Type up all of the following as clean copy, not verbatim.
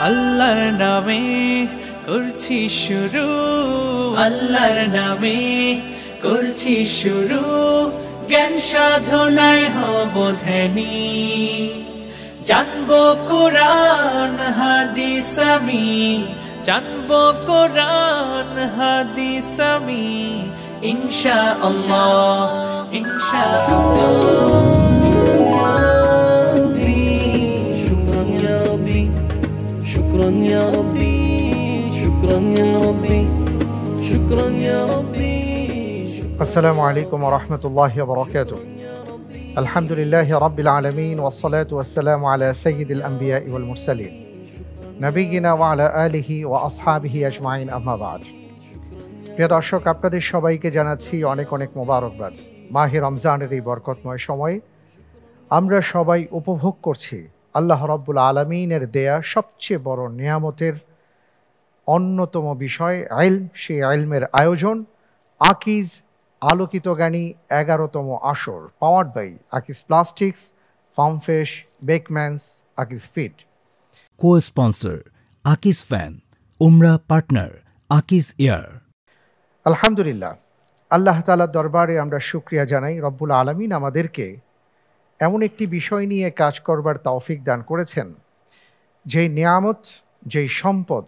আল্লাহর নামে করছি শুরু, আল্লাহর নামে করছি শুরু, জ্ঞান সাধনায় হব ধ্যানী। জানবো কোরআন হাদিস আমি, জানবো কোরআন হাদিস আমি, ইনশাআল্লাহ ইনশাআল্লাহ। شكرا يا ربي شكرا يا ربي شكرا يا ربي السلام عليكم ورحمة الله وبركاته. الحمد لله رب العالمين والصلاة والسلام على سيد الأنبياء والمرسلين نبينا وعلى آله وأصحابه أجمعين أما بعد. প্রিয় দর্শক, আপনাদের সবাইকে জানাচ্ছি অনেক অনেক মোবারকবাদ। মাহে রমজানের এই বরকতময় সময়ে আমরা সবাই উপভোগ করছি আল্লাহ রাব্বুল আলামিনের দেয়া সবচেয়ে বড় নিয়ামতের অন্যতম বিষয় ইলম। সেই ইলমের আয়োজন আকিজ আলোকিত জ্ঞানী 11তম আসর, powered by Akij plastics, Farm Fresh, Bakemans, Akij fit. Cosponsor Akij fan, উমরা পার্টনার আকিজ এয়ার। আলহামদুলিল্লাহ, আল্লাহ তাআলার দরবারে আমরা শুকরিয়া জানাই। রব্বুল আলামিন আমাদেরকে এমন একটি বিষয় নিয়ে কাজ করবার তৌফিক দান করেছেন, যেই নিয়ামত, যেই সম্পদ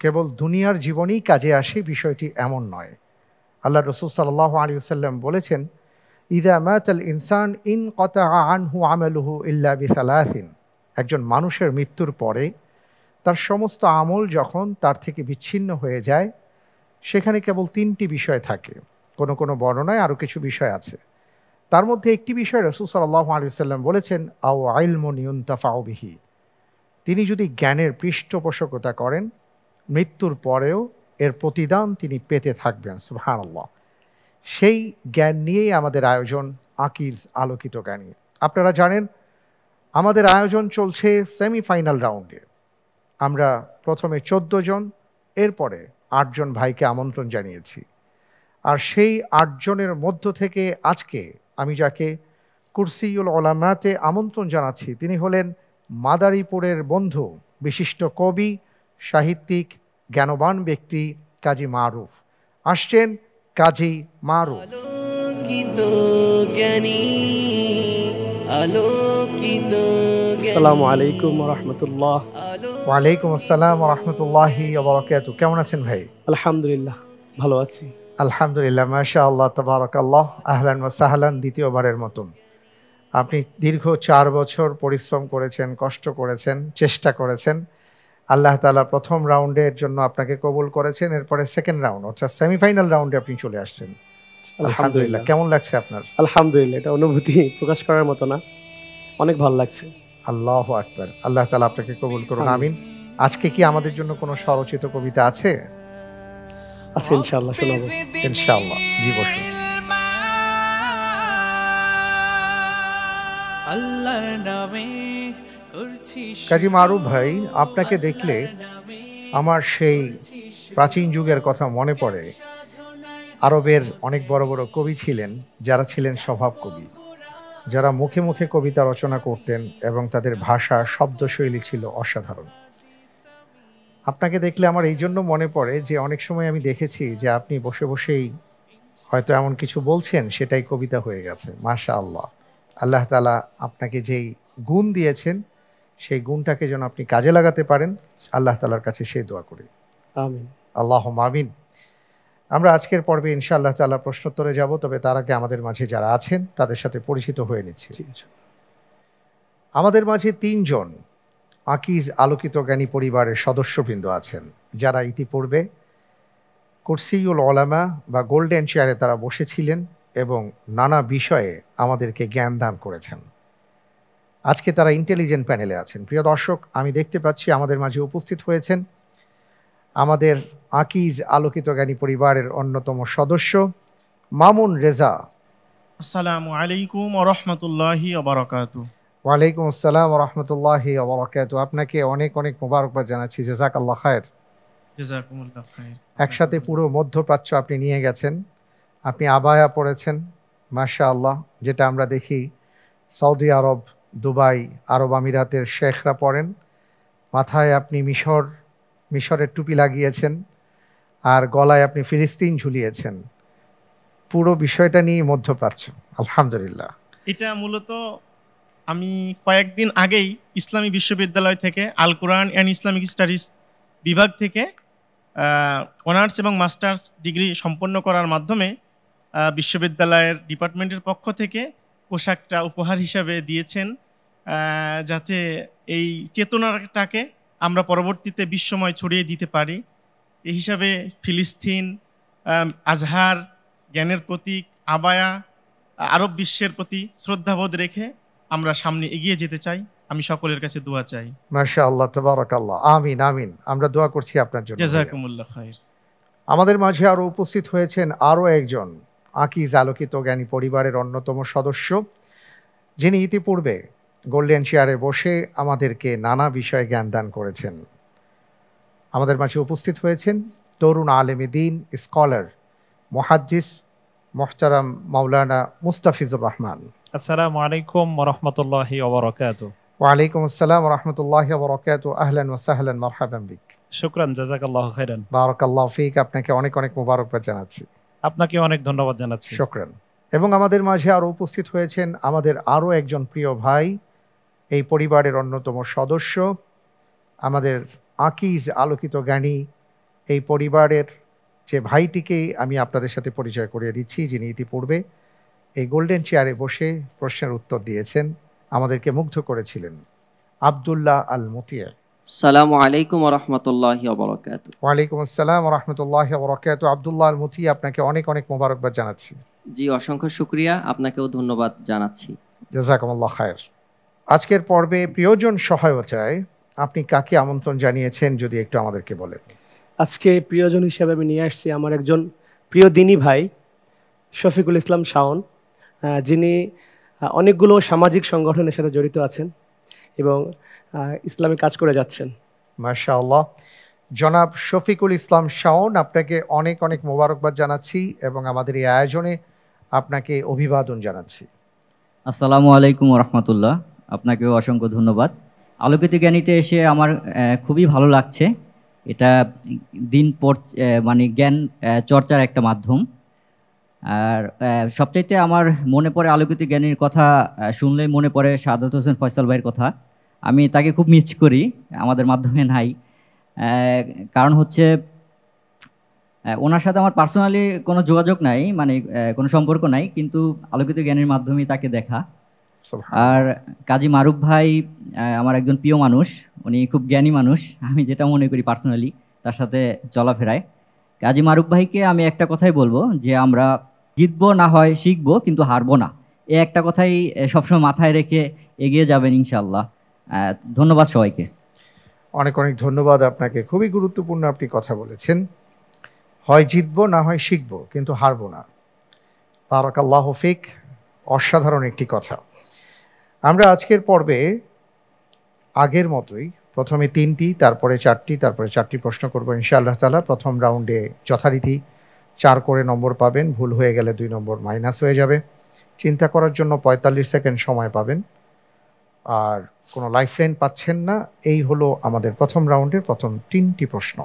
কেবল দুনিয়ার জীবনেই কাজে আসে, বিষয়টি এমন নয়। আল্লাহ রাসূল সাল্লাল্লাহু আলাইহি ওয়াসাল্লাম বলেছেন, ইযা মাতাল ইনসান ইনকাতা আনহু আমালুহু ইল্লা বিসালাসিন। একজন মানুষের মৃত্যুর পরে তার সমস্ত আমল যখন তার থেকে বিচ্ছিন্ন হয়ে যায়, সেখানে কেবল 3টি বিষয় থাকে। কোনো কোনো বর্ণনায় আরও কিছু বিষয় আছে। তার মধ্যে একটি বিষয় রাসূল সাল্লাল্লাহু আলাইহি ওয়াসাল্লাম বলেছেন, আও ইলমুন ইউনতাফাউ বিহি। তিনি যদি জ্ঞানের পৃষ্ঠপোষকতা করেন, মৃত্যুর পরেও এর প্রতিদান তিনি পেতে থাকবেন। সুবহানাল্লাহ। সেই জ্ঞান নিয়েই আমাদের আয়োজন আকিজ আলোকিত জ্ঞানী। আপনারা জানেন আমাদের আয়োজন চলছে সেমিফাইনাল রাউন্ডে। আমরা প্রথমে 14 জন, এরপরে 8 জন ভাইকে আমন্ত্রণ জানিয়েছি। আর সেই 8 জনের মধ্য থেকে আজকে আমি যাকে কুরসিউল উলামাতে আমন্ত্রণ জানাচ্ছি, তিনি হলেন মাদারীপুরের বন্ধু, বিশিষ্ট কবি, সাহিত্যিক, জ্ঞানবান ব্যক্তি কাজী মারুফ। আসছেন কাজী মারুফ। আসসালামু আলাইকুম ওয়া রাহমাতুল্লাহ। ওয়ালাইকুম আসসালাম ওয়া রাহমাতুল্লাহি ওয়া বারাকাতুহু। কেমন আছেন ভাই? আলহামদুলিল্লাহ, ভালো আছি। আলহামদুলিল্লাহ, মাশাআল্লাহ, তাবারাকাল্লাহ, আহলান ওয়া সাহলান। দ্বিতীয়বারের মতন আপনি দীর্ঘ 4 বছর পরিশ্রম করেছেন, কষ্ট করেছেন, চেষ্টা করেছেন। আল্লাহ তাআলা প্রথম রাউন্ডের জন্য আপনাকে কবুল করেছেন, এরপরে সেকেন্ড রাউন্ড অর্থাৎ সেমিফাইনাল রাউন্ডে আপনি চলে আসছেন। আলহামদুলিল্লাহ। কেমন লাগছে আপনার? আলহামদুলিল্লাহ, এটা অনুভূতি প্রকাশ করার মতো না, অনেক ভালো লাগছে। আল্লাহু আকবার। আল্লাহ তাআলা আপনাকে কবুল করুন, আমিন। আজকে কি আমাদের জন্য কোনো স্বরচিত কবিতা আছে? আছে, ইনশাআল্লাহ শোনাবো। ইনশাআল্লাহ, জি বসুন। আল্লাহর নামে করছি কাজী মারুফ ভাই, আপনাকে দেখলে আমার সেই প্রাচীন যুগের কথা মনে পড়ে। আরবের অনেক বড় বড় কবি ছিলেন, যারা ছিলেন স্বভাব কবি, যারা মুখে মুখে কবিতা রচনা করতেন এবং তাদের ভাষা, শব্দশৈলী ছিল অসাধারণ। আপনাকে দেখলে আমার এই জন্য মনে পড়ে যে অনেক সময় আমি দেখেছি যে আপনি বসে বসেই হয়তো এমন কিছু বলছেন, সেটাই কবিতা হয়ে গেছে। মাশাআল্লাহ। আল্লাহ তাআলা আপনাকে যেই গুণ দিয়েছেন, সেই গুণটাকে যেন আপনি কাজে লাগাতে পারেন, আল্লাহ তাআলার কাছে সেই দোয়া করি। আমিন। আল্লাহুম্মা আমিন। আমরা আজকের পর্বে ইনশাআল্লাহ তাআলা প্রশ্নোত্তরে যাব, তবে তার আগে আমাদের মাঝে যারা আছেন তাদের সাথে পরিচিত হয়ে নিচ্ছি। আমাদের মাঝে 3 জন আকিজ আলোকিত জ্ঞানী পরিবারের সদস্যবৃন্দ আছেন, যারা ইতিপূর্বে কুরসিউল উলামা বা গোল্ডেন চেয়ারে তারা বসেছিলেন এবং নানা বিষয়ে আমাদেরকে জ্ঞান দান করেছেন। আজকে তারা ইন্টেলিজেন্ট প্যানেলে আছেন। প্রিয় দর্শক, আমি দেখতে পাচ্ছি আমাদের মাঝে উপস্থিত হয়েছেন আমাদের আকিজ আলোকিত জ্ঞানী পরিবারের অন্যতম সদস্য মামুন রেজা। আসসালামু আলাইকুম ওয়া রাহমাতুল্লাহি ওয়া বারাকাতুহু। ওয়ালাইকুম আসসালাম ওয়া রাহমাতুল্লাহি ওয়া বারাকাতুহু। আপনাকে অনেক অনেক মোবারকবাদ জানাচ্ছি। জাযাকাল্লাহ খায়ের। জাযাকুমুল্লাহ খায়ের। একসাথে পুরো মধ্যপ্রাচ্য আপনি নিয়ে গেছেন। আপনি আবায়া পরেছেন, মাশাআল্লাহ, যেটা আমরা দেখি সৌদি আরব, দুবাই, আরব আমিরাতের শেখরা পড়েন। মাথায় আপনি মিশরের টুপি লাগিয়েছেন, আর গলায় আপনি ফিলিস্তিন ঝুলিয়েছেন। পুরো বিষয়টা নিয়ে মধ্যপ্রাচ্য। আলহামদুলিল্লাহ। এটা মূলত আমি কয়েকদিন আগেই ইসলামী বিশ্ববিদ্যালয় থেকে আল কোরআন অ্যান্ড ইসলামিক স্টাডিজ বিভাগ থেকে অনার্স এবং মাস্টার্স ডিগ্রি সম্পন্ন করার মাধ্যমে বিশ্ববিদ্যালয়ের ডিপার্টমেন্টের পক্ষ থেকে পোশাকটা উপহার হিসাবে দিয়েছেন, যাতে এই চেতনাটাকে আমরা পরবর্তীতে বিশ্বময় ছড়িয়ে দিতে পারি। এই হিসাবে ফিলিস্তিন, আজহার, জ্ঞানের প্রতীক, আবায়া, আরব বিশ্বের প্রতি শ্রদ্ধাবোধ রেখে আমরা সামনে এগিয়ে যেতে চাই। আমি সকলের কাছে দোয়া চাই। মাশাআল্লাহ, তাবারাকাল্লাহ। আমিন আমিন। আমরা দোয়া করছি আপনার জন্য। জাযাকুমুল্লাহ খাইর। আমাদের মাঝে আরও উপস্থিত হয়েছেন আরও একজন আকিজ আলোকিত জ্ঞানী পরিবারের অন্যতম সদস্য, যিনি ইতিপূর্বে গোল্ডেন চেয়ারে বসে আমাদেরকে নানা বিষয়ে জ্ঞান দান করেছেন। আমাদের মাঝে উপস্থিত হয়েছেন তরুণ আলেমে দ্বীন, স্কলার, মুহাদ্দিস মুহতারাম মাওলানা মুস্তাফিজুর রহমান। আসসালামু আলাইকুম ওয়া রাহমাতুল্লাহি ওয়া বারাকাতুহু। ওয়া আলাইকুম আসসালাম ওয়া রাহমাতুল্লাহি ওয়া বারাকাতুহু। আহলান ওয়া সাহলান, মারহাবান বিক। শুকরান, জাযাকাল্লাহু খাইরান। বারাকাল্লাহু ফিক। আপনাকে অনেক অনেক মোবারকবাদ জানাচ্ছি। আপনাকে অনেক ধন্যবাদ জানাচ্ছি। শুকরান। এবং আমাদের মাঝে আরও উপস্থিত হয়েছেন আমাদের আরও একজন প্রিয় ভাই, এই পরিবারের অন্যতম সদস্য, আমাদের আকিজ আলোকিত জ্ঞানী এই পরিবারের যে ভাইটিকেই আমি আপনাদের সাথে পরিচয় করিয়ে দিচ্ছি, যিনি ইতিপূর্বে এই গোল্ডেন চেয়ারে বসে প্রশ্নের উত্তর দিয়েছেন, আমাদেরকে মুগ্ধ করেছিলেন। আব্দুল্লাহ আল মতিয়া। আসসালামু আলাইকুম ওয়া রাহমাতুল্লাহি ওয়া বারাকাতুহু। ওয়া আলাইকুম আসসালাম ওয়া রাহমাতুল্লাহি ওয়া বারাকাতুহু। আব্দুল্লাহ আল মতিয়া, আপনাকে অনেক অনেক মোবারকবাদ জানাচ্ছি। জি, অসংখ্য শুকরিয়া, আপনাকেও ধন্যবাদ জানাচ্ছি। জাযাকুমুল্লাহ খায়র। আজকের পর্বে প্রিয়জন সহায়তায় আপনি কাকে আমন্ত্রণ জানিয়েছেন যদি একটু আমাদেরকে বলেন। আজকে প্রিয়জন হিসেবে আমি নিয়ে আসছি আমার একজন প্রিয় দিনী ভাই শফিকুল ইসলাম শাওন, যিনি অনেকগুলো সামাজিক সংগঠনের সাথে জড়িত আছেন এবং ইসলামী কাজ করে যাচ্ছেন। মাশাআল্লাহ। জনাব শফিকুল ইসলাম শাওন, আপনাকে অনেক অনেক মোবারকবাদ জানাচ্ছি এবং আমাদের এই আয়োজনে আপনাকে অভিবাদন জানাচ্ছি। আসসালামু আলাইকুম ওয়া রাহমাতুল্লাহ। আপনাকেও অসংখ্য ধন্যবাদ। আলোকিত জ্ঞানীতে এসে আমার খুবই ভালো লাগছে। এটা দিন পর মানে জ্ঞান চর্চার একটা মাধ্যম। আর সবচাইতে আমার মনে পড়ে আলোকিত জ্ঞানীর কথা শুনলেই মনে পড়ে সাদাত হোসেন ফয়সাল ভাইয়ের কথা। আমি তাকে খুব মিস করি, আমাদের মাধ্যমে নাই। কারণ হচ্ছে ওনার সাথে আমার পার্সোনালি কোনো যোগাযোগ নাই, মানে কোনো সম্পর্ক নাই, কিন্তু আলোকিত জ্ঞানীর মাধ্যমেই তাকে দেখা। আর কাজী মারুফ ভাই আমার একজন প্রিয় মানুষ, উনি খুব জ্ঞানী মানুষ, আমি যেটা মনে করি পার্সোনালি তার সাথে চলাফেরায়। কাজী মারুফ ভাইকে আমি একটা কথাই বলবো যে আমরা জিতবো না হয় শিখবো, কিন্তু হারবো না। এই একটা কথাই সবসময় মাথায় রেখে এগিয়ে যাবেন ইনশাআল্লাহ। ধন্যবাদ সবাইকে। অনেক অনেক ধন্যবাদ আপনাকে। খুবই গুরুত্বপূর্ণ আপনি কথা বলেছেন। হয় জিতবো না হয় শিখবো, কিন্তু হারবো না। বারাকাল্লাহু ফিক। অসাধারণ একটি কথা। আমরা আজকের পর্বে আগের মতোই প্রথমে 3টি, তারপরে 4টি, তারপরে 4টি প্রশ্ন করবো ইনশাআল্লাহ তাআলা। প্রথম রাউন্ডে যথারীতি 4 করে নম্বর পাবেন, ভুল হয়ে গেলে 2 নম্বর মাইনাস হয়ে যাবে। চিন্তা করার জন্য 45 সেকেন্ড সময় পাবেন, আর কোনো লাইফলাইন পাচ্ছেন না। এই হলো আমাদের প্রথম রাউন্ডের প্রথম 3টি প্রশ্ন।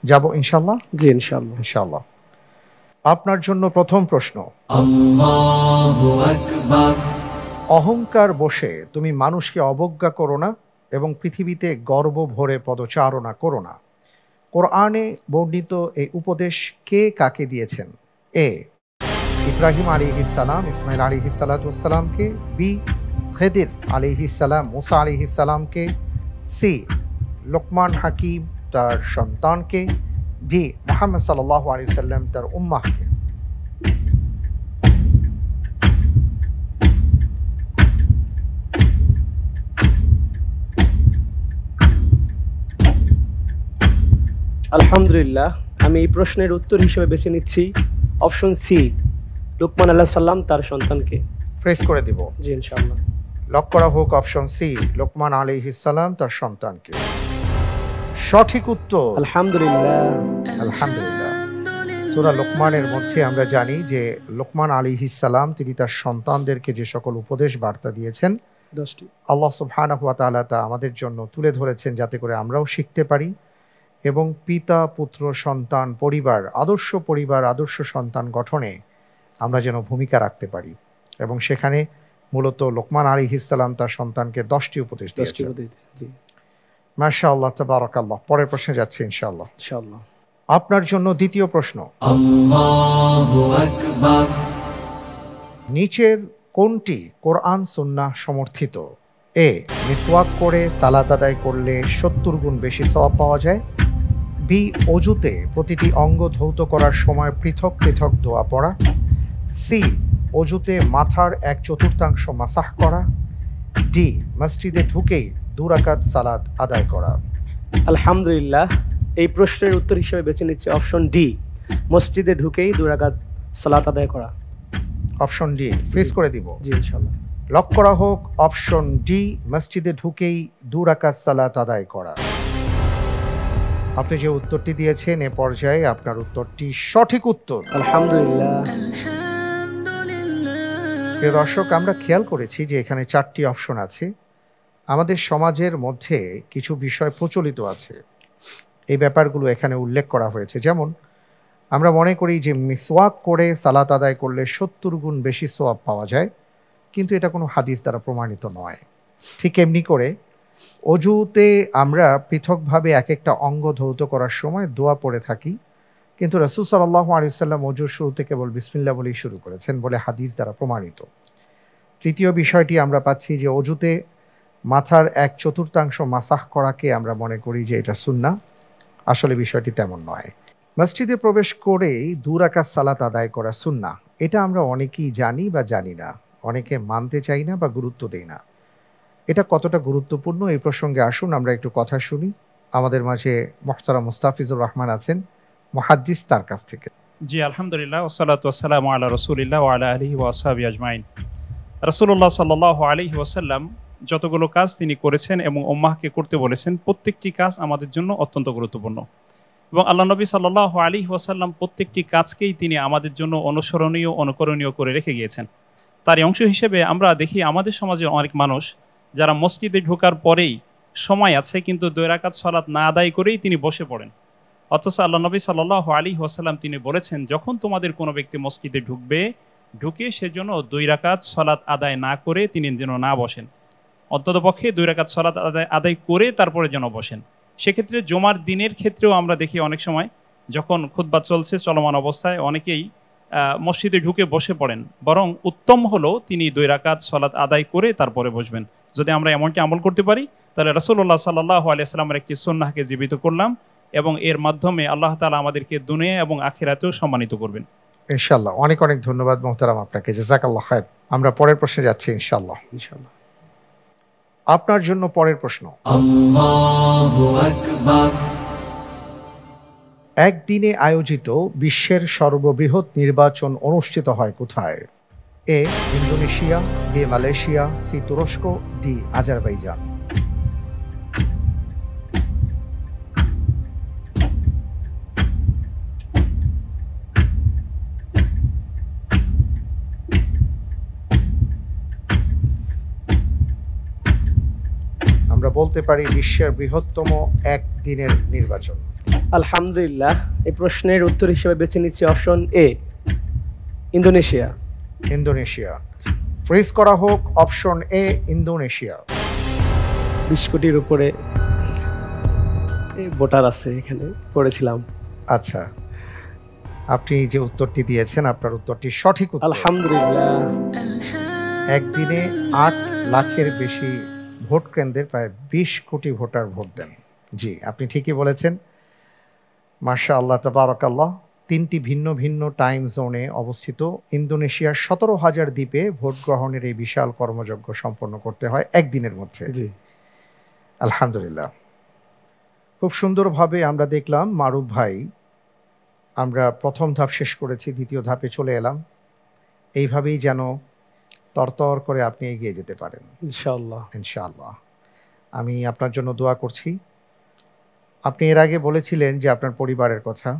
যাব ইনশাআল্লাহ? জি ইনশাআল্লাহ। ইনশাআল্লাহ। আপনার জন্য প্রথম প্রশ্ন। আল্লাহু আকবার। অহংকার বসে তুমি মানুষকে অবজ্ঞা করো না এবং পৃথিবীতে গর্ব ভরে পদচারণা করো না। কোরআনে বর্ণিত এই উপদেশ কে কাকে দিয়েছেন? এ, ইব্রাহিম আলাইহিস সালাম ইসমাইল আলাইহিস সালাতুসসালামকে। বি, খেদির আলাইহিস সালাম মুসা আলাইহিস সালামকে। সি, লোকমান হাকিম তার সন্তানকে। ডি, মুহাম্মদ সাল্লাল্লাহু আলাইহি সাল্লাম তার উম্মাহকে। আলহামদুলিল্লাহ, আমি এই প্রশ্নের উত্তর হিসেবে বেছে নিচ্ছি অপশন সি, লুকমান আলাইহিস সালাম তার সন্তানকে। ফ্রেশ করে দিব? জি ইনশাআল্লাহ। লক করা হোক অপশন সি, লোকমান আলাইহিস সালাম তার সন্তানকে। সঠিক উত্তর। আলহামদুলিল্লাহ। আলহামদুলিল্লাহ। সূরা লোকমানের মধ্যে আমরা জানি যে লোকমান আলাইহিস সালাম তিনি তার সন্তানদেরকে যে সকল উপদেশ বার্তা দিয়েছেন 10টি। আল্লাহ সুবহানাহু ওয়া তাআলা তা আমাদের জন্য তুলে ধরেছেন যাতে করে আমরাও শিখতে পারি এবং পিতা পুত্র সন্তান পরিবার আদর্শ সন্তান গঠনে আমরা যেন ভূমিকা রাখতে পারি। এবং সেখানে মূলত লোকমান আলাইহিস সালাম তার সন্তানকে 10টি উপদেশ 10টি দিয়েছেন। উপদেশ, জি মাশাআল্লাহ, তাবারাকাল্লাহ। পরের প্রশ্নে যাচ্ছে ইনশাআল্লাহ। ইনশাআল্লাহ। আপনার জন্য দ্বিতীয় প্রশ্ন, Allahu Akbar, নিচের কোনটি কোরআন সুন্নাহ সমর্থিত? এ, মিসওয়াক করে সালাত আদায় করলে 70 গুণ বেশি সওয়াব পাওয়া যায়। বি, অজুতে প্রতিটি অঙ্গ ধৌত করার সময় পৃথক পৃথক দোয়া পড়া। সি, অজুতে মাথার 1/4 মাসাহ করা। ডি, মসজিদে ঢুকেই 2 রাকাত সালাত আদায় করা। আলহামদুলিল্লাহ, এই প্রশ্নের উত্তর হিসেবে বেছে নিচ্ছে অপশন ডি, মসজিদে ঢুকেই 2 রাকাত সালাত আদায় করা। অপশন ডি ফ্রিজ করে দিব। জি ইনশাআল্লাহ। লক করা হোক অপশন ডি, মসজিদে ঢুকেই 2 রাকাত সালাত আদায় করা। আপনি যে উত্তরটি দিয়েছেন এ পর্যায়ে আপনার উত্তরটি সঠিক উত্তর। আলহামদুলিল্লাহ। প্রিয় দর্শক, আমরা খেয়াল করেছি যে এখানে 4টি অপশন আছে। আমাদের সমাজের মধ্যে কিছু বিষয় প্রচলিত আছে, এই ব্যাপারগুলো এখানে উল্লেখ করা হয়েছে। যেমন আমরা মনে করি যে মিসওয়াক করে সালাত আদায় করলে 70 গুণ বেশি সওয়াব পাওয়া যায়, কিন্তু এটা কোনো হাদিস দ্বারা প্রমাণিত নয়। ঠিক এমনি করে অজুতে আমরা পৃথকভাবে এক একটা অঙ্গ ধৌত করার সময় দোয়া পড়ে থাকি, কিন্তু রাসূল সাল্লাল্লাহু আলাইহি ওয়াসাল্লাম অজুর শুরুতে কেবল বিসমিল্লাহ বলেই শুরু করেছেন বলে হাদিস দ্বারা প্রমাণিত। তৃতীয় বিষয়টি আমরা পাচ্ছি যে অজুতে মাথার 1/4 মাসাহ করাকে আমরা মনে করি যে এটা সুন্নাহ। আসলে বিষয়টি তেমন নয়। মসজিদে প্রবেশ করেই 2 রাকাত সালাত আদায় করা সুন্নাহ, এটা আমরা অনেকেই জানি বা জানি না, অনেকে মানতে চাই না বা গুরুত্ব দেই না। এটা কতটা গুরুত্বপূর্ণ এই প্রসঙ্গে আসুন আমরা একটু কথা শুনি। আমাদের মাঝে মুহতারাম মুস্তাফিজুর রহমান আছেন, মুহাদ্দিস, তার কাছ থেকে। জি আলহামদুলিল্লাহ, ওয়াসসালাতু ওয়াসসালামু আলা রাসূলিল্লাহ ওয়া আলা আলিহি ওয়া আসহাবিহি আজমাইন। রাসূলুল্লাহ সাল্লাল্লাহু আলাইহি ওয়াসাল্লাম যতগুলো কাজ তিনি করেছেন এবং উম্মাহকে করতে বলেছেন, প্রত্যেকটি কাজ আমাদের জন্য অত্যন্ত গুরুত্বপূর্ণ। এবং আল্লাহ নবী সাল্লাল্লাহু আলাইহি ওয়াসাল্লাম প্রত্যেকটি কাজকেই তিনি আমাদের জন্য অনুসরণীয় অনুকরণীয় করে রেখে গিয়েছেন। তারই অংশ হিসেবে আমরা দেখি আমাদের সমাজে অনেক মানুষ যারা মসজিদে ঢোকার পরেই সময় আছে কিন্তু 2 রাকাত সালাত না আদায় করেই তিনি বসে পড়েন। অথচ আল্লাহ নবী সাল্লাল্লাহু আলাইহি ওয়াসাল্লাম তিনি বলেছেন, যখন তোমাদের কোনো ব্যক্তি মসজিদে ঢুকে সেজন্য 2 রাকাত সালাত আদায় না করে তিনি যেন না বসেন, অন্ততপক্ষে 2 রাকাত সালাত আদায় করে তারপরে যেন বসেন। সেক্ষেত্রে জুমার দিনের ক্ষেত্রেও আমরা দেখি অনেক সময় যখন খুতবা চলছে চলমান অবস্থায় অনেকেই মসজিদে ঢুকে বসে পড়েন, বরং উত্তম হলো তিনি 2 রাকাত সালাত আদায় করে তারপরে বসবেন। যদি আমরা এমনটি আমল করতে পারি তাহলে রাসূলুল্লাহ সাল্লাল্লাহু আলাইহি ওয়াসাল্লামের একটি সুন্নাহকে জীবিত করলাম এবং এর মাধ্যমে আল্লাহ তাআলা আমাদেরকে দুনিয়া এবং আখিরাতেও সম্মানিত করবেন ইনশাআল্লাহ। অনেক অনেক ধন্যবাদ মোহতারাম আপনাকে, জাযাকাল্লাহ খায়র। আমরা পরের প্রশ্নে যাচ্ছি ইনশাআল্লাহ। ইনশাআল্লাহ। আপনার জন্য পরের প্রশ্ন, Allahu Akbar, একদিনে আয়োজিত বিশ্বের সর্ববৃহৎ নির্বাচন অনুষ্ঠিত হয় কোথায়? এ, ইন্দোনেশিয়া, বি, মালয়েশিয়া, সি, তুরস্ক, ডি, আজারবাইজান। আমরা বলতে পারি বিশ্বের বৃহত্তম একদিনের নির্বাচন। আলহামদুলিল্লাহ, এই প্রশ্নের উত্তর হিসেবে বেছে নিচ্ছি option A, Indonesia. Indonesia fridge করা হোক অপশন এ, ইন্দোনেশিয়া। 20 কোটির উপরে ভোটার আছে এখানে, পড়েছিলাম। আচ্ছা, আপনি যে উত্তরটি দিয়েছেন আপনার উত্তরটি সঠিক উত্তর। আলহামদুলিল্লাহ। একদিনে 8 লাখের বেশি ভোট কেন্দ্রের প্রায় 20 কোটি ভোটার ভোট দেন। জি, আপনি ঠিকই বলেছেন। মাশাআল্লাহ, তাবারাকাল্লাহ। 3টি ভিন্ন ভিন্ন টাইম জোনে অবস্থিত ইন্দোনেশিয়ার 17,000 দ্বীপে ভোট গ্রহণের এই বিশাল কর্মযজ্ঞ সম্পন্ন করতে হয় একদিনের মধ্যে। জি আলহামদুলিল্লাহ। খুব সুন্দরভাবে আমরা দেখলাম মারুফ ভাই, আমরা প্রথম ধাপ শেষ করেছি, দ্বিতীয় ধাপে চলে এলাম। এইভাবেই যেন তরতর করে আপনি এগিয়ে যেতে পারেন ইনশাআল্লাহ। ইনশাআল্লাহ। আমি আপনার জন্য দোয়া করছি। আপনি এর আগে বলেছিলেন যে আপনার পরিবারের কথা,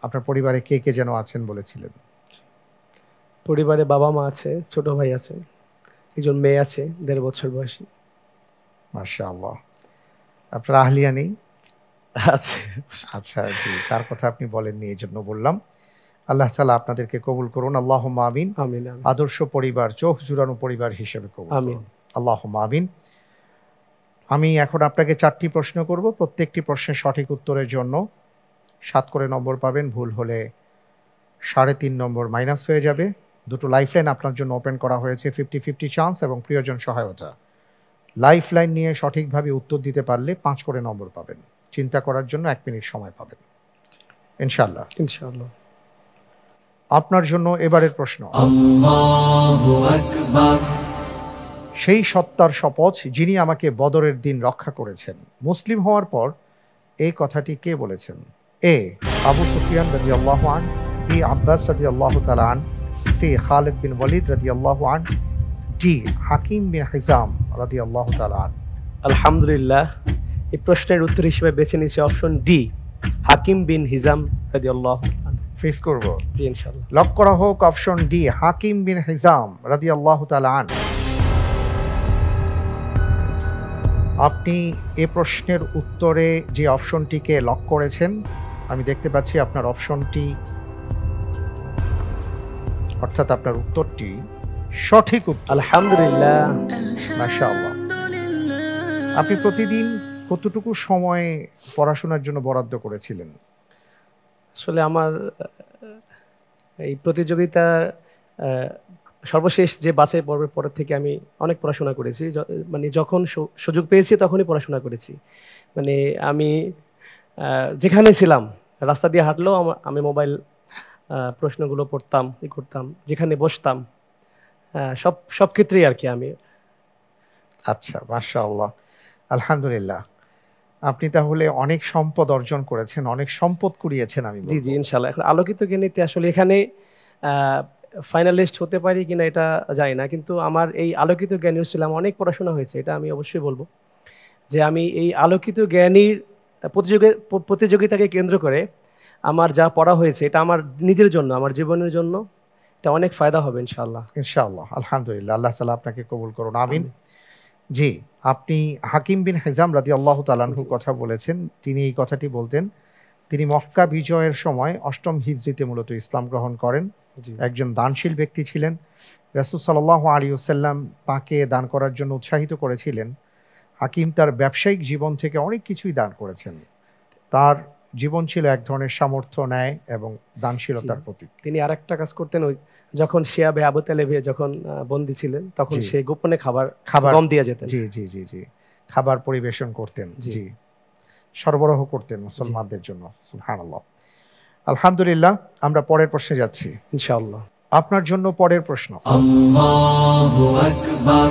আপনার পরিবারে কে কে যেন আছেন বলেছিলেন? পরিবারে বাবা মা আছে, ছোট ভাই আছে একজন মেয়ে আছে 1.5 বছর বয়সী। মাশাআল্লাহ। আপনার আহলিয়া নেই? আছে। আচ্ছা, জি, তার কথা আপনি বলেননি, এই জন্য বললাম। আল্লাহ তাআলা আপনাদেরকে কবুল করুন, আল্লাহুম্মা আমিন। আমিন আমিন। আদর্শ পরিবার, চোখ জুড়ানো পরিবার হিসেবে কবুল আমিন। করুন, আল্লাহুম্মা আমিন। আমি এখন আপনাকে 4টি প্রশ্ন করব, প্রত্যেকটি প্রশ্নের সঠিক উত্তরের জন্য 7 করে নম্বর পাবেন, ভুল হলে 3.5 নম্বর মাইনাস হয়ে যাবে। দুটো লাইফলাইন আপনার জন্য ওপেন করা হয়েছে, 50-50 চান্স এবং প্রিয়জন সহায়তা। লাইফলাইন নিয়ে সঠিকভাবে উত্তর দিতে পারলে 5 করে নম্বর পাবেন। চিন্তা করার জন্য 1 মিনিট সময় পাবেন ইনশাআল্লাহ। ইনশাআল্লাহ। আপনার জন্য এবারের প্রশ্ন। আল্লাহু আকবার। সেই সত্তার শপথ যিনি আমাকে বদরের দিন রক্ষা করেছেন। মুসলিম হওয়ার পর এই কথাটি কে বলেছেন? এ আবু সুফিয়ান রাদিয়াল্লাহু আনহু, বি আব্বাস রাদিয়াল্লাহু তাআলা আনহু, সি খালিদ বিন ওয়ালিদ রাদিয়াল্লাহু আনহু, ডি হাকিম বিন হিজাম রাদিয়াল্লাহু তাআলা আনহু। আলহামদুলিল্লাহ, এই প্রশ্নের উত্তর হিসেবে বেছে নিয়েছি অপশন ডি, হাকিম বিন হিজাম রাদিয়াল্লাহু আনহু। ফিক্স করব? জি ইনশাআল্লাহ। লক করা হোক অপশন ডি, হাকিম বিন হিজাম রাদিয়াল্লাহু তাআলা আনহু। আপনি এ প্রশ্নের উত্তরে যে অপশনটিকে লক করেছেন, আমি দেখতে পাচ্ছি আপনার অপশনটি, অর্থাৎ আপনার উত্তরটি সঠিক উত্তর। আলহামদুলিল্লাহ। মাশাআল্লাহ। আপনি প্রতিদিন কতটুকু সময় পড়াশোনার জন্য বরাদ্দ করেছিলেন? আসলে আমার এই প্রতিযোগিতা সর্বশেষ যে বাছাই পর্বের পরের থেকে আমি অনেক পড়াশোনা করেছি। মানে যখন সুযোগ পেয়েছি তখনই পড়াশোনা করেছি। মানে আমি যেখানে ছিলাম, রাস্তা দিয়ে হাঁটলেও আমি মোবাইল প্রশ্নগুলো পড়তাম, ই করতাম, যেখানে বসতাম, সব ক্ষেত্রেই আর কি আমি। আচ্ছা, মাশাআল্লাহ, আলহামদুলিল্লাহ। আপনি তাহলে অনেক সম্পদ অর্জন করেছেন, অনেক সম্পদ কুড়িয়েছেন। আমি জি জি ইনশাআল্লাহ। এখন আলোকিত জ্ঞানীতে আসলে এখানে ফাইনালিস্ট হতে পারি কিনা এটা জানি না, কিন্তু আমার এই আলোকিত জ্ঞানী ছিলাম, অনেক পড়াশোনা হয়েছে, এটা আমি অবশ্যই বলবো যে আমি এই আলোকিত জ্ঞানীর প্রতিযোগিতাকে কেন্দ্র করে আমার যা পড়া হয়েছে এটা আমার নিজের জন্য, আমার জীবনের জন্য এটা অনেক ফায়দা হবে ইনশাআল্লাহ। ইনশাআল্লাহ, আলহামদুলিল্লাহ, আল্লাহ তাআলা আপনাকে কবুল করুন, আমিন। জি, আপনি হাকিম বিন হিজাম রাদিয়াল্লাহু তাআলা আনহুর কথা বলেছেন। তিনি এই কথাটি বলতেন, তিনি মক্কা বিজয়ের সময় 8ম হিজরিতে মূলত ইসলাম গ্রহণ করেন। একজন দানশীল ব্যক্তি ছিলেন। রাসূল সাল্লাল্লাহু আলাইহি ওয়াসাল্লাম তাকে দান করার জন্য উৎসাহিত করেছিলেন। হাকিম তার ব্যবসায়িক জীবন থেকে অনেক কিছুই দান করেছেন। তার জীবন ছিল এক ধরনের সামর্থ্য, ন্যায় এবং দানশীলতার প্রতীক। তিনি আরেকটা কাজ করতেন, ওই যখন শিয়াবে আবু তালেবে যখন বন্দী ছিলেন তখন সে গোপনে খাবার গম দিয়ে যেতেন। জি জি জি জি, খাবার পরিবেশন করতেন, জি, সরবরাহ করতেন মুসলমানদের জন্য। সুবহানাল্লাহ, আলহামদুলিল্লাহ। আমরা পরের প্রশ্নে যাচ্ছি ইনশাআল্লাহ। আপনার জন্য পরের প্রশ্ন। আল্লাহু আকবার।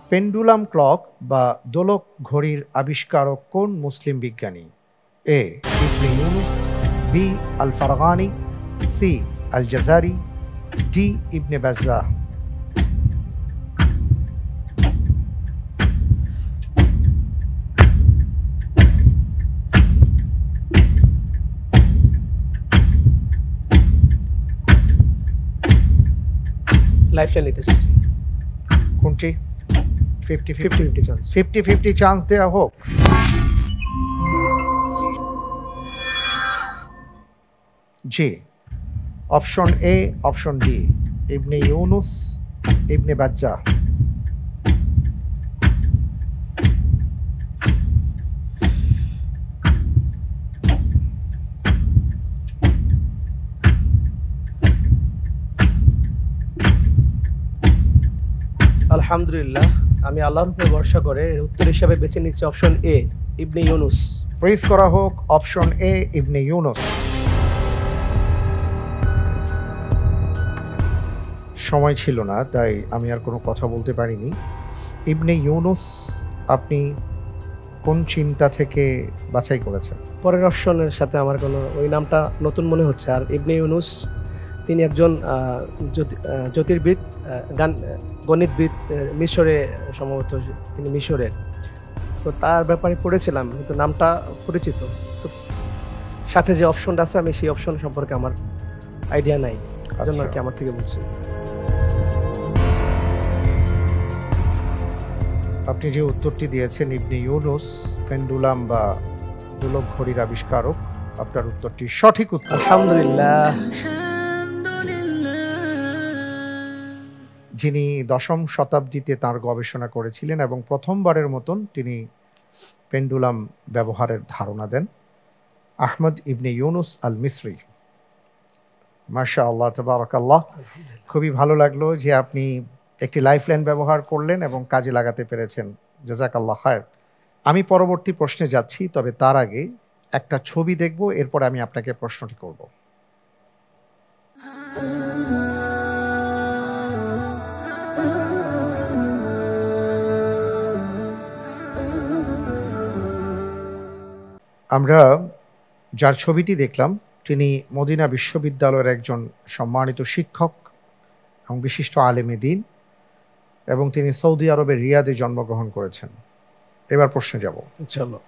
পেন্ডুলাম ক্লক বা দোলক ঘড়ির আবিষ্কারক কোন মুসলিম বিজ্ঞানী? এ ইবনে ইউনুস, বি আল ফারগানি, সি আল জাজারি, ডি ইবনে বাজ্জাহ। লাইফলাইন নিতে চাচ্ছি। কোনটি? 50-50 চান্স। 50-50 চান্স দেওয়া হোক। জি, অপশন এ, অপশন ডি, ইবনে ইউনুস, ইবনে বাজ্জাহ। আলহামদুলিল্লাহ, আমি আল্লাহর উপরে ভরসা করে উত্তর হিসাবে বেছে নিচ্ছি option A, ibn Yunus. Fridge করা হোক অপশন এ, ইবনে ইউনুস। সময় ছিল না, তাই আমি আর কোনো কথা বলতে পারিনি। ইবনে ইউনুস আপনি কোন চিন্তা থেকে বাছাই করেছেন? পরের অপশনের সাথে আমার কোনো ওই নামটা নতুন মনে হচ্ছে। আর ইবনে ইউনুস তিনি একজন জ্যোতির্বিদ, গণিতবিদ, মিশরে সম্ভবত তিনি মিশরের, তো তার ব্যাপারে পড়েছিলাম, কিন্তু নামটা পরিচিত। তো সাথে যে অপশনটা আছে আমি সেই অপশন সম্পর্কে আমার আইডিয়া নাই, জন্য আর কি আমার থেকে বলছি। আপনি যে উত্তরটি দিয়েছেন ইবনে ইউনুস পেন্ডুলাম বা দোলক ঘড়ির আবিষ্কারক, আপনার উত্তরটি সঠিক উত্তর। আলহামদুলিল্লাহ। যিনি 10ম শতাব্দীতে তার গবেষণা করেছিলেন এবং প্রথমবারের মতন তিনি পেন্ডুলাম ব্যবহারের ধারণা দেন, আহমদ ইবনে ইউনুস আল মিসরি। মাশাআল্লাহ, তাবারাকাল্লাহ। খুবই ভালো লাগলো যে আপনি একটি লাইফলাইন ব্যবহার করলেন এবং কাজে লাগাতে পেরেছেন। জাযাকাল্লাহ খায়র। আমি পরবর্তী প্রশ্নে যাচ্ছি, তবে তার আগে একটা ছবি দেখব, এরপর আমি আপনাকে প্রশ্নটি করব। আমরা যার ছবিটি দেখলাম তিনি মদিনা বিশ্ববিদ্যালয়ের একজন সম্মানিত শিক্ষক এবং বিশিষ্ট আলেমে দ্বীন, এবং তিনি সৌদি আরবের রিয়াদে জন্মগ্রহণ করেছেন। এবার প্রশ্নে যাব ইনশাআল্লাহ।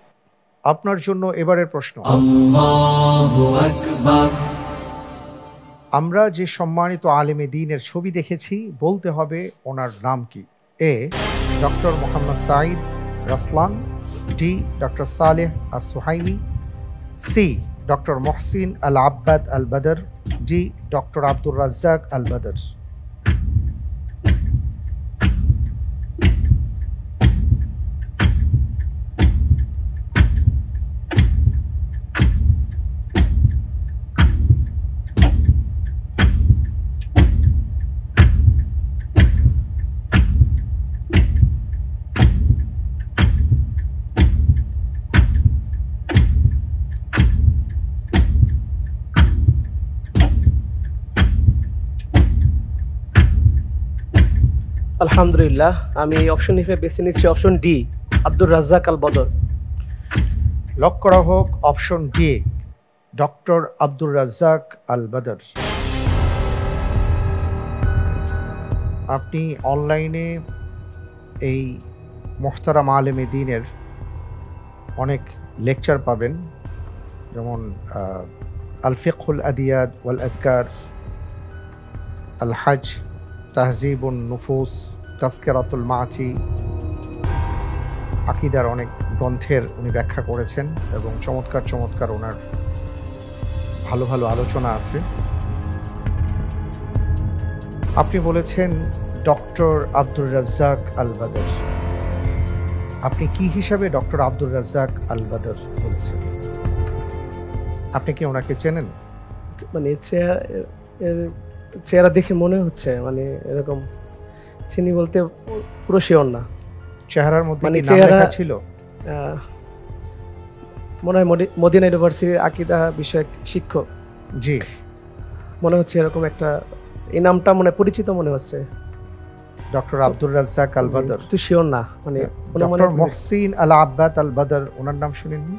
আপনার জন্য এবারের প্রশ্ন, আল্লাহু আকবার। আমরা যে সম্মানিত আলেমে দ্বীনের ছবি দেখেছি, বলতে হবে ওনার নাম কি? A doctor Mohammad Saeed Raslan, D doctor Saleh As Suhaimi, C doctor Mohsin Al Abbad Al Badr, D doctor Abdur Razzaq Al Badr. আলহামদুলিল্লাহ, আমি এই অপশন হিসেবে বেছে নিচ্ছি option D, Abdur Razzaq Al Badr. Lock করা হোক option D, doctor Abdur Razzaq Al Badr. আপনি অনলাইনে এই মোহতারাম আলেমে দ্বীনের অনেক লেকচার পাবেন, যেমন আল ফিকহুল আদিয়াদ ওয়াল আযকার, আল হজ, তাহজিবুন নুফুস, তাজকিরাতুল মাআতি, আকিদার অনেক গ্রন্থের উনি ব্যাখ্যা করেছেন এবং চমৎকার চমৎকার ওনার ভালো ভালো আলোচনা আছে। আপনি বলেছেন doctor Abdur Razzaq Al Badr. আপনি কি হিসাবে ডক্টর আব্দুর রাজ্জাক আল বদর বলেছেন? আপনি কি ওনাকে চেনেন? মানে চেহারা দেখে মনে হচ্ছে মানে এরকম, চিনি বলতে পুরো শিওর না। চেহারার মধ্যে মানে কি নাম লেখা ছিল? মনে হয় মদিনা ইউনিভার্সিটির আকীদা বিষয়ক শিক্ষক। জি, মনে হচ্ছে এরকম একটা, এই নামটা মনে পরিচিত মনে হচ্ছে। ডক্টর আব্দুর রাজ্জাক আল বদর। তুই শিওর না, মানে doctor Mohsin Al Abbad Al বদর, ওনার নাম শুনেননি?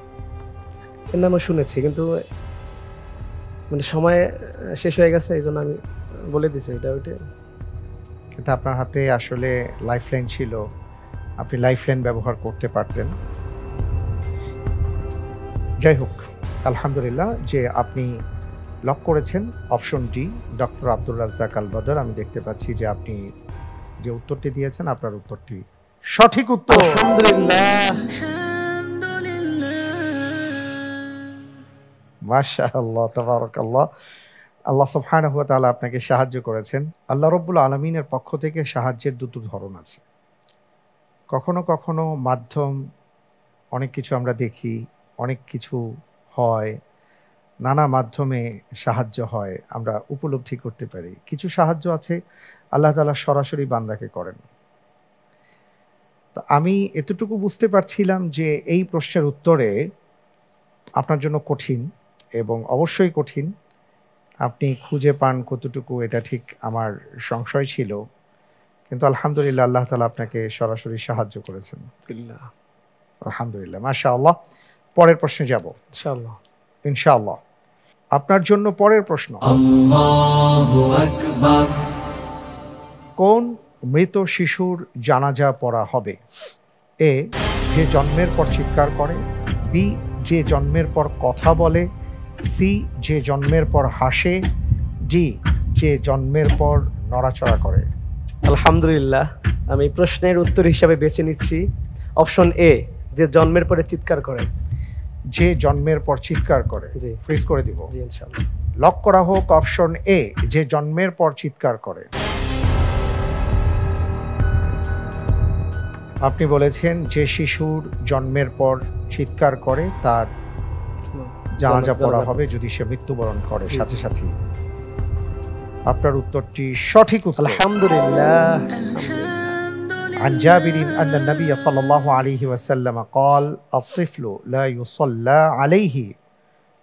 এর নামও শুনেছি, কিন্তু মানে সময় শেষ হয়ে গেছে, এই জন্য আমি বলে দিছি এটা ওইটা। কিন্তু আপনার হাতে আসলে লাইফলাইন ছিল, আপনি লাইফলাইন ব্যবহার করতে পারতেন। যাই হোক, আলহামদুলিল্লাহ যে আপনি লক করেছেন option D, doctor Abdur Razzaq Al Badr. আমি দেখতে পাচ্ছি যে আপনি যে উত্তরটি দিয়েছেন আপনার উত্তরটি সঠিক উত্তর। আলহামদুলিল্লাহ, মাশাআল্লাহ, তাবারাকাল্লাহ। আল্লাহ সুবহানাহু ওয়া তাআলা আপনাকে সাহায্য করেছেন। আল্লাহ রাব্বুল আলামিনের পক্ষ থেকে সাহায্যের দুটো ধরন আছে। কখনো কখনো মাধ্যম, অনেক কিছু আমরা দেখি, অনেক কিছু হয়, নানা মাধ্যমে সাহায্য হয়, আমরা উপলব্ধি করতে পারি। কিছু সাহায্য আছে আল্লাহ তাআলা সরাসরি বান্দাকে করেন। তো আমি এতটুকু বুঝতে পারছিলাম যে এই প্রশ্নের উত্তরে আপনার জন্য কঠিন, এবং অবশ্যই কঠিন। আপনি খুঁজে পান কতটুকু এটা ঠিক আমার সংশয় ছিল, কিন্তু আলহামদুলিল্লাহ আল্লাহ তাআলা আপনাকে সরাসরি সাহায্য করেছেন। আলহামদুলিল্লাহ, মাশাআল্লাহ। পরের প্রশ্নে যাব ইনশাআল্লাহ। ইনশাআল্লাহ। আপনার জন্য পরের প্রশ্ন, আল্লাহু আকবার। কোন মৃত শিশুর জানাজা পড়া হবে? এ, যে জন্মের পর চিৎকার করে, বি, যে জন্মের পর কথা বলে, সি, যে জন্মের পর হাসে, ডি, যে জন্মের পর নড়াচড়া করে। আলহামদুলিল্লাহ, আমি প্রশ্নের উত্তর হিসাবে বেছে নিচ্ছি অপশন এ, যে জন্মের পরে চিৎকার করে। যে জন্মের পর চিৎকার করে। জি। ফ্রিজ করে দিব। জি ইনশাআল্লাহ। লক করা হোক অপশন এ, যে জন্মের পর চিৎকার করে। আপনি বলেছেন যে শিশুর জন্মের পর চিৎকার করে তার জানাজা পড়া হবে যদি সে মৃত্যুবরণ করে সাথে সাথে। আপনার উত্তরটি সঠিক উত্তর। আলহামদুলিল্লাহ। عن جابر أن النبي صلى الله عليه وسلم قال الطفل لا يصلى عليه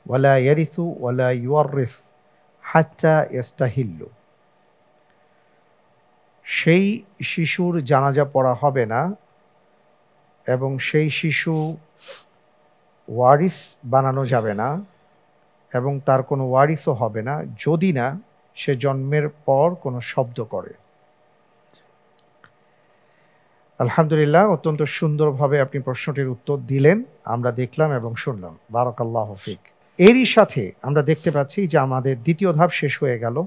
ولا يرث ولا يورث حتى يستهل। সেই শিশুর জানাজা পড়া হবে না এবং সেই শিশু ওয়ারিস বানানো যাবে না এবং তার কোনো ওয়ারিসও হবে না যদি না সে জন্মের পর কোনো শব্দ করে। আলহামদুলিল্লাহ, অত্যন্ত সুন্দরভাবে আপনি প্রশ্নটির উত্তর দিলেন, আমরা দেখলাম এবং শুনলাম। বারাকাল্লাহু ফিক। এরই সাথে আমরা দেখতে পাচ্ছি যে আমাদের দ্বিতীয় ধাপ শেষ হয়ে গেল।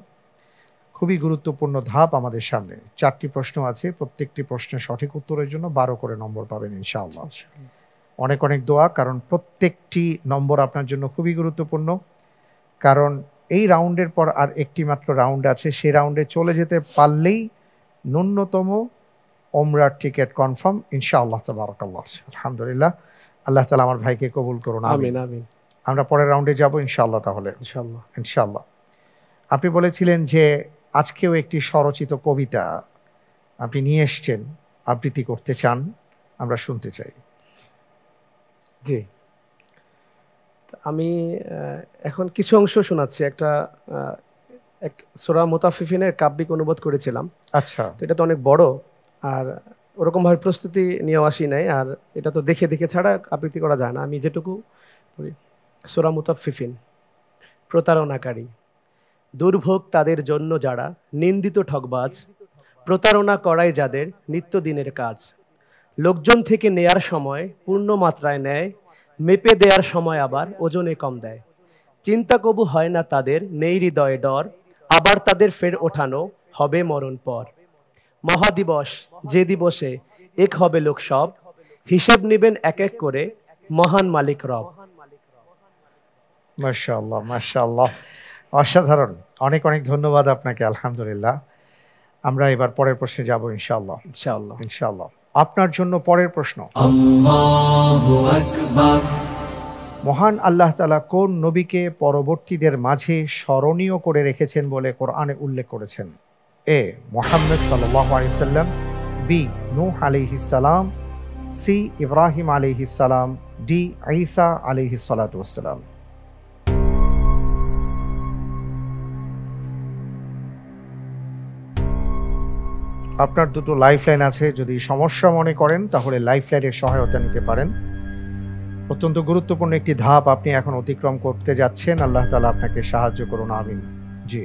খুবই গুরুত্বপূর্ণ ধাপ আমাদের সামনে। 4টি প্রশ্ন আছে, প্রত্যেকটি প্রশ্নের সঠিক উত্তরের জন্য 12 করে নম্বর পাবেন ইনশাআল্লাহ। অনেক অনেক দোয়া, কারণ প্রত্যেকটি নম্বর আপনার জন্য খুবই গুরুত্বপূর্ণ। কারণ এই রাউন্ডের পর আর একটি মাত্র রাউন্ড আছে, সেই রাউন্ডে চলে যেতে পারলেই ন্যূনতম ওমরার টিকিট কনফার্ম ইনশাআল্লাহ। তাবারাকাল্লাহ। আলহামদুলিল্লাহ, আল্লাহ তাআলা আমার ভাইকে কবুল করুন। আমিন আমিন। আমরা পরের রাউন্ডে যাব ইনশাআল্লাহ। তাহলে ইনশাআল্লাহ ইনশাআল্লাহ। আপনি বলেছিলেন যে আজকেও একটি স্বরচিত কবিতা আপনি নিয়ে এসছেন, আবৃত্তি করতে চান, আমরা শুনতে চাই। জি, আমি এখন কিছু অংশ শোনাচ্ছি। একটা সূরা মুতাফফিফিনের কাব্যিক অনুবাদ করেছিলাম। আচ্ছা। তো এটা তো অনেক বড়, আর ওরকমভাবে প্রস্তুতি নিয়েও আসি নাই, আর এটা তো দেখে দেখে ছাড়া আবৃত্তি করা যায় না। আমি যেটুকু সূরা মুতাফফিফিন। প্রতারণাকারী, দুর্ভোগ তাদের জন্য যারা নিন্দিত ঠকবাজ, প্রতারণা করায় যাদের নিত্যদিনের কাজ। লোকজন থেকে নেয়ার সময় পূর্ণ মাত্রায় নেয়, মেপে দেওয়ার সময় আবার ওজনে কম দেয়। চিন্তা কবু হয় না তাদের, নেই হৃদয়ে ডর, আবার তাদের ফের ওঠানো হবে মরণ পর। মহাদিবস, যে দিবসে এক হবে লোক সব, হিসেব নেবেন এক এক করে মহান মালিক রব। মাশাআল্লাহ মাশাআল্লাহ, অসাধারণ। অনেক অনেক ধন্যবাদ আপনাকে। আলহামদুলিল্লাহ। আমরা এবার পরের প্রশ্নে যাব ইনশাআল্লাহ। ইনশাআল্লাহ ইনশাআল্লাহ। আপনার জন্য পরের প্রশ্ন। আল্লাহু আকবার। মহান আল্লাহ তাআলা কোন নবীকে পরবর্তীদের মাঝে স্মরণীয় করে রেখেছেন বলে কোরআনে উল্লেখ করেছেন? এ মুহাম্মদ সাল্লাল্লাহু আলাইহি সাল্লাম, বি নূহ আলাইহিস সালাম, সি ইব্রাহিম আলাইহিস সালাম, ডি ঈসা আলাইহিস সালাতু ওয়াস সালাম। আপনার দুটো লাইফলাইন আছে, যদি সমস্যা মনে করেন তাহলে লাইফলাইনের সহায়তা নিতে পারেন। অত্যন্ত গুরুত্বপূর্ণ একটি ধাপ আপনি এখন অতিক্রম করতে যাচ্ছেন। আল্লাহ তাআলা আপনাকে সাহায্য করুন। আমিন। জি,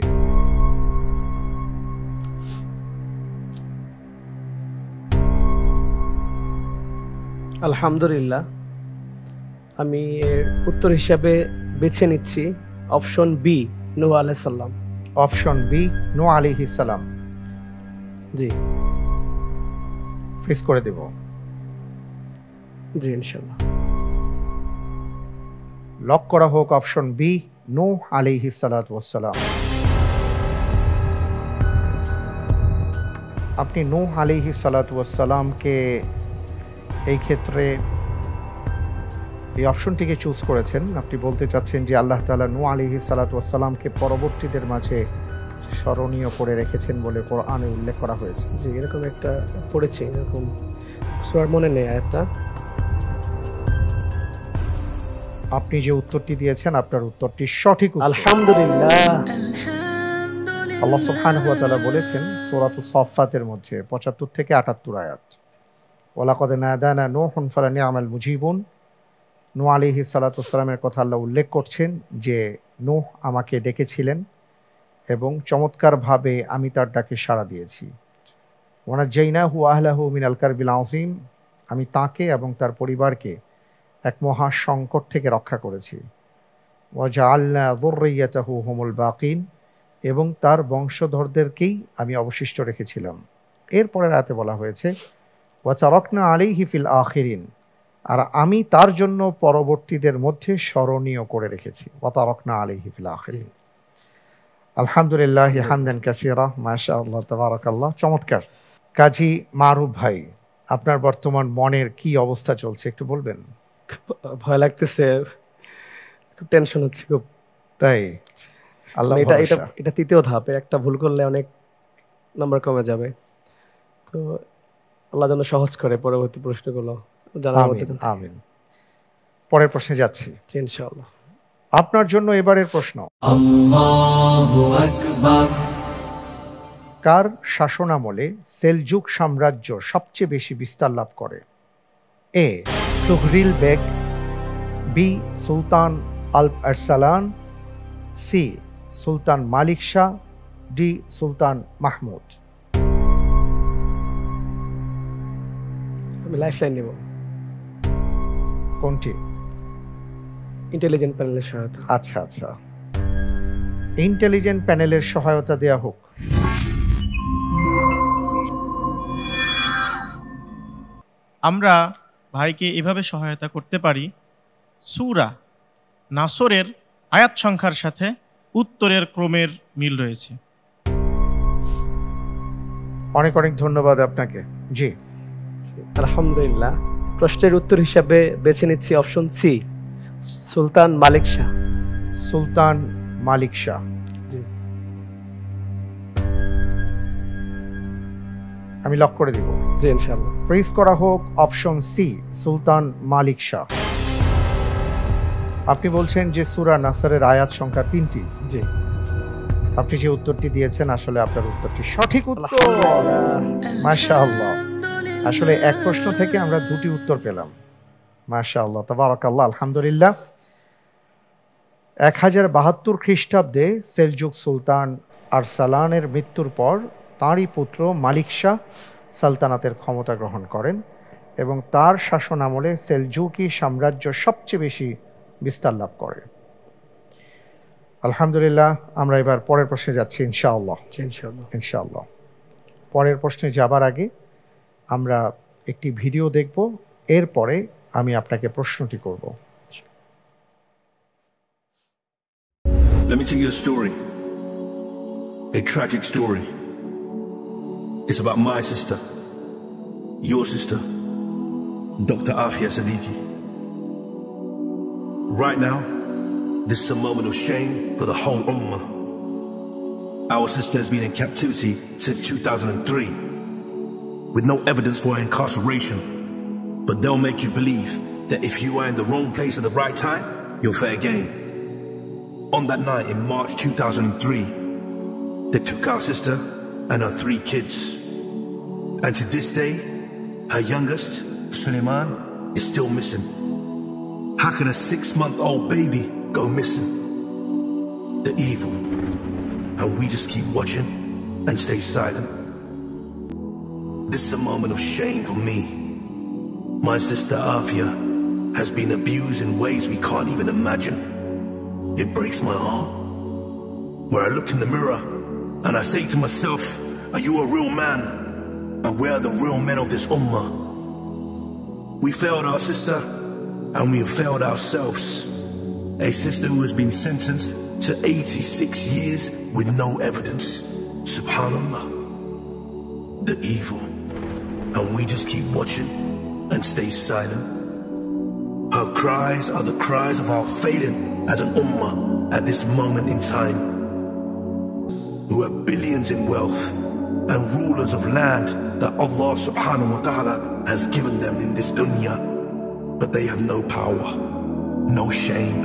আলহামদুলিল্লাহ, আমি এর উত্তর হিসাবে বেছে নিচ্ছি অপশন বি, নূহ আলাইহিস সালাম। অপশন বি, নূহ আলাইহিস সালাম। জি, ফ্রিজ করে দেব। জি ইনশাআল্লাহ। লক করা হোক অপশন বি, নূহ আলাইহিস সালাতু ওয়াস সালাম। আপনি নূহ আলাইহিস সালাতু ওয়াস সালামকে এই ক্ষেত্রে এই অপশনটিকে চুজ করেছেন। আপনি বলতে চাচ্ছেন যে আল্লাহ তাআলা নূহ আলাইহিস সালাতু ওয়াস সালামকে পরবর্তীদের মাঝে স্মরণীয় করে রেখেছেন বলে কোরআনে উল্লেখ করা হয়েছে। জি, এরকম একটা পড়েছি, এরকম সূরার মনে নেই আয়াতটা। আপনি যে উত্তরটি দিয়েছেন আপনার উত্তরটি সঠিক উত্তর। আলহামদুলিল্লাহ। আল্লাহ সুবহানাহু ওয়া তাআলা বলেছেন সূরাতুস সাফফাতের মধ্যে 75 থেকে 78 আয়াত, ওয়ালাকাদ নাদানা নূহুন ফালানি'মাল মুজিবুন। নূহ আলাইহিস সালাতু ওয়াস সালামের কথা আল্লাহ উল্লেখ করছেন যে নূহ আমাকে ডেকেছিলেন এবং চমৎকারভাবে আমি তার ডাকে সাড়া দিয়েছি। ওয়ানাজ্জাইনাহু ওয়া আহলাহু মিনাল কারবিল আযীম, আমি তাকে এবং তার পরিবারকে এক মহা সংকট থেকে রক্ষা করেছি। ওয়াজআলনা যুররিয়াতাহু হুমুল বাকিন, এবং তার বংশধরদেরকেই আমি অবশিষ্ট রেখেছিলাম। এরপরের আয়াতে বলা হয়েছে ওয়া তারাকনা আলাইহি ফিল আখিরিন, আর আমি তার জন্য পরবর্তীদের মধ্যে স্মরণীয় করে রেখেছি। ওয়া তারাকনা আলাইহি ফিল আখিরিন। আলহামদুলিল্লাহ হামদান কাসীরা, মাশাআল্লাহ, তাবারাকাল্লাহ, চমৎকার। কাজী মারুফ ভাই, আপনার বর্তমান মনের কি অবস্থা চলছে একটু বলবেন? ভয় লাগতেছে, খুব টেনশন হচ্ছে খুব। তাই? আল্লাহ এটা এটা ভরসা। এটা তৃতীয় ধাপে, একটা ভুল করলে অনেক নাম্বার কমে যাবে। তো আল্লাহ যেন সহজ করে পরবর্তী প্রশ্নগুলো জানার মধ্যে। আমিন আমিন। পরের প্রশ্নে যাচ্ছি ইনশাআল্লাহ। আপনার জন্য এবারের প্রশ্ন, Allahu Akbar. কার শাসনামলে সেলজুক সাম্রাজ্য সবচেয়ে বেশি বিস্তার লাভ করে? এ তুগরিল বেগ, বি সুলতান আল আরসালান, সি সুলতান মালিক শাহ, ডি সুলতান মাহমুদ। আমি লাইফলাইন নেব। কোনটি? ইন্টেলিজেন্ট প্যানেলের সহায়তা। আচ্ছা আচ্ছা, ইন্টেলিজেন্ট প্যানেলের সহায়তা দেয়া হোক। আমরা ভাইকে এভাবে সহায়তা করতে পারি, সূরা নাসরের আয়াত সংখ্যার সাথে উত্তরের ক্রমের মিল রয়েছে। অনেক অনেক ধন্যবাদ আপনাকে। জি, আলহামদুলিল্লাহ। প্রশ্নের উত্তর হিসাবে বেছে নিচ্ছি অপশন সি, সুলতান মালিক শাহ। সুলতান মালিক শাহ। জি। আমি লক করে দিব। জি ইনশাআল্লাহ। ফ্রিজ করা হোক অপশন সি, সুলতান মালিক শাহ। আপনি বলছেন যে সূরা নাসরের আয়াত সংখ্যা 3টি। জি। আপনি যে উত্তরটি দিয়েছেন আসলে আপনার উত্তরটি সঠিক উত্তর। মাশাআল্লাহ। আসলে এক প্রশ্ন থেকে আমরা 2টি উত্তর পেলাম। মাশাআল্লাহ, তাবারাকাল্লাহ, আলহামদুলিল্লাহ। 1072 খ্রিস্টাব্দে সেলজুক সুলতান আরসালানের মৃত্যুর পর তাঁরই পুত্র মালিক শাহ সালতানাতের ক্ষমতা গ্রহণ করেন এবং তার শাসন আমলে সেলজুকি সাম্রাজ্য সবচেয়ে বেশি বিস্তার লাভ করে। আলহামদুলিল্লাহ। আমরা এবার পরের প্রশ্নে যাচ্ছি ইনশাআল্লাহ। ইনশাআল্লাহ। পরের প্রশ্নে যাবার আগে আমরা একটি ভিডিও দেখব, এরপরে আমি আপনাকে প্রশ্নটি করব। Let me tell you a story, a tragic story. It's about my sister, your sister, Dr. Afia Siddiqui. Right now, this is a moment of shame for the whole Ummah. Our sister has been in captivity since 2003, with no evidence for her incarceration. But they'll make you believe that if you are in the wrong place at the right time, you're fair game. On that night in March 2003, they took our sister and her 3 kids. And to this day, her youngest, Suleiman, is still missing. How can a 6-month-old baby go missing? The evil. And we just keep watching and stay silent. This is a moment of shame for me. My sister Afia has been abused in ways we can't even imagine. It breaks my heart. Where I look in the mirror and I say to myself, are you a real man? And where are the real men of this ummah? We failed our sister and we have failed ourselves. A sister who has been sentenced to 86 years with no evidence. Subhanallah. The evil. And we just keep watching and stay silent. Her cries are the cries of our failing as an ummah at this moment in time, who have billions in wealth and rulers of land that Allah subhanahu wa ta'ala has given them in this dunya, but they have no power, no shame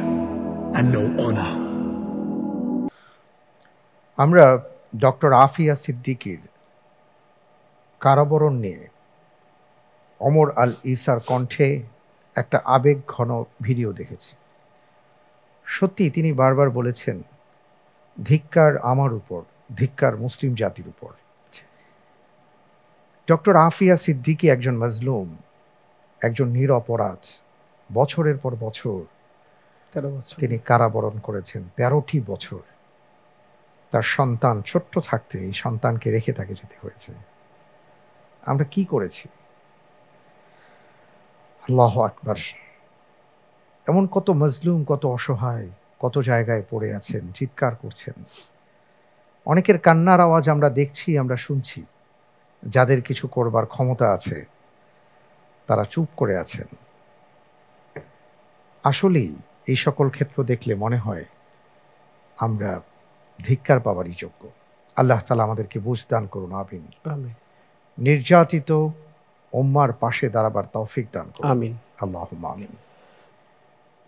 and no honor. আমরা doctor Afia সিদ্দিকীর কারাবরণ নিয়ে ওমর আল ইসার কণ্ঠে একটা আবেগ ঘন video দেখেছি। সত্যি তিনি বারবার বলেছেন, ধিক্কার আমার উপর, ধিক্কার মুসলিম জাতির উপর। ডক্টর আফিয়া সিদ্দিকী একজন মাজলুম, একজন নিরপরাধ। বছরের পর বছর 13 বছর তিনি কারাবরণ করেছেন, 13টি বছর। তার সন্তান ছোট্ট থাকতে এই সন্তানকে রেখে তাকে যেতে হয়েছে। আমরা কি করেছি? আল্লাহু আকবার। এমন কত মজলুম, কত অসহায়, কত জায়গায় পড়ে আছেন, চিৎকার করছেন। অনেকের কান্নার আওয়াজ আমরা দেখছি, আমরা শুনছি। যাদের কিছু করবার ক্ষমতা আছে তারা চুপ করে আছেন। আসলেই এই সকল ক্ষেত্র দেখলে মনে হয় আমরা ধিক্কার পাওয়ারই যোগ্য। আল্লাহ তাআলা আমাদেরকে বুঝ দান করুন, আমিন। আমিন। নির্যাতিত উম্মার পাশে দাঁড়াবার তৌফিক দান করুন, আমিন। আল্লাহুম্মা আমিন।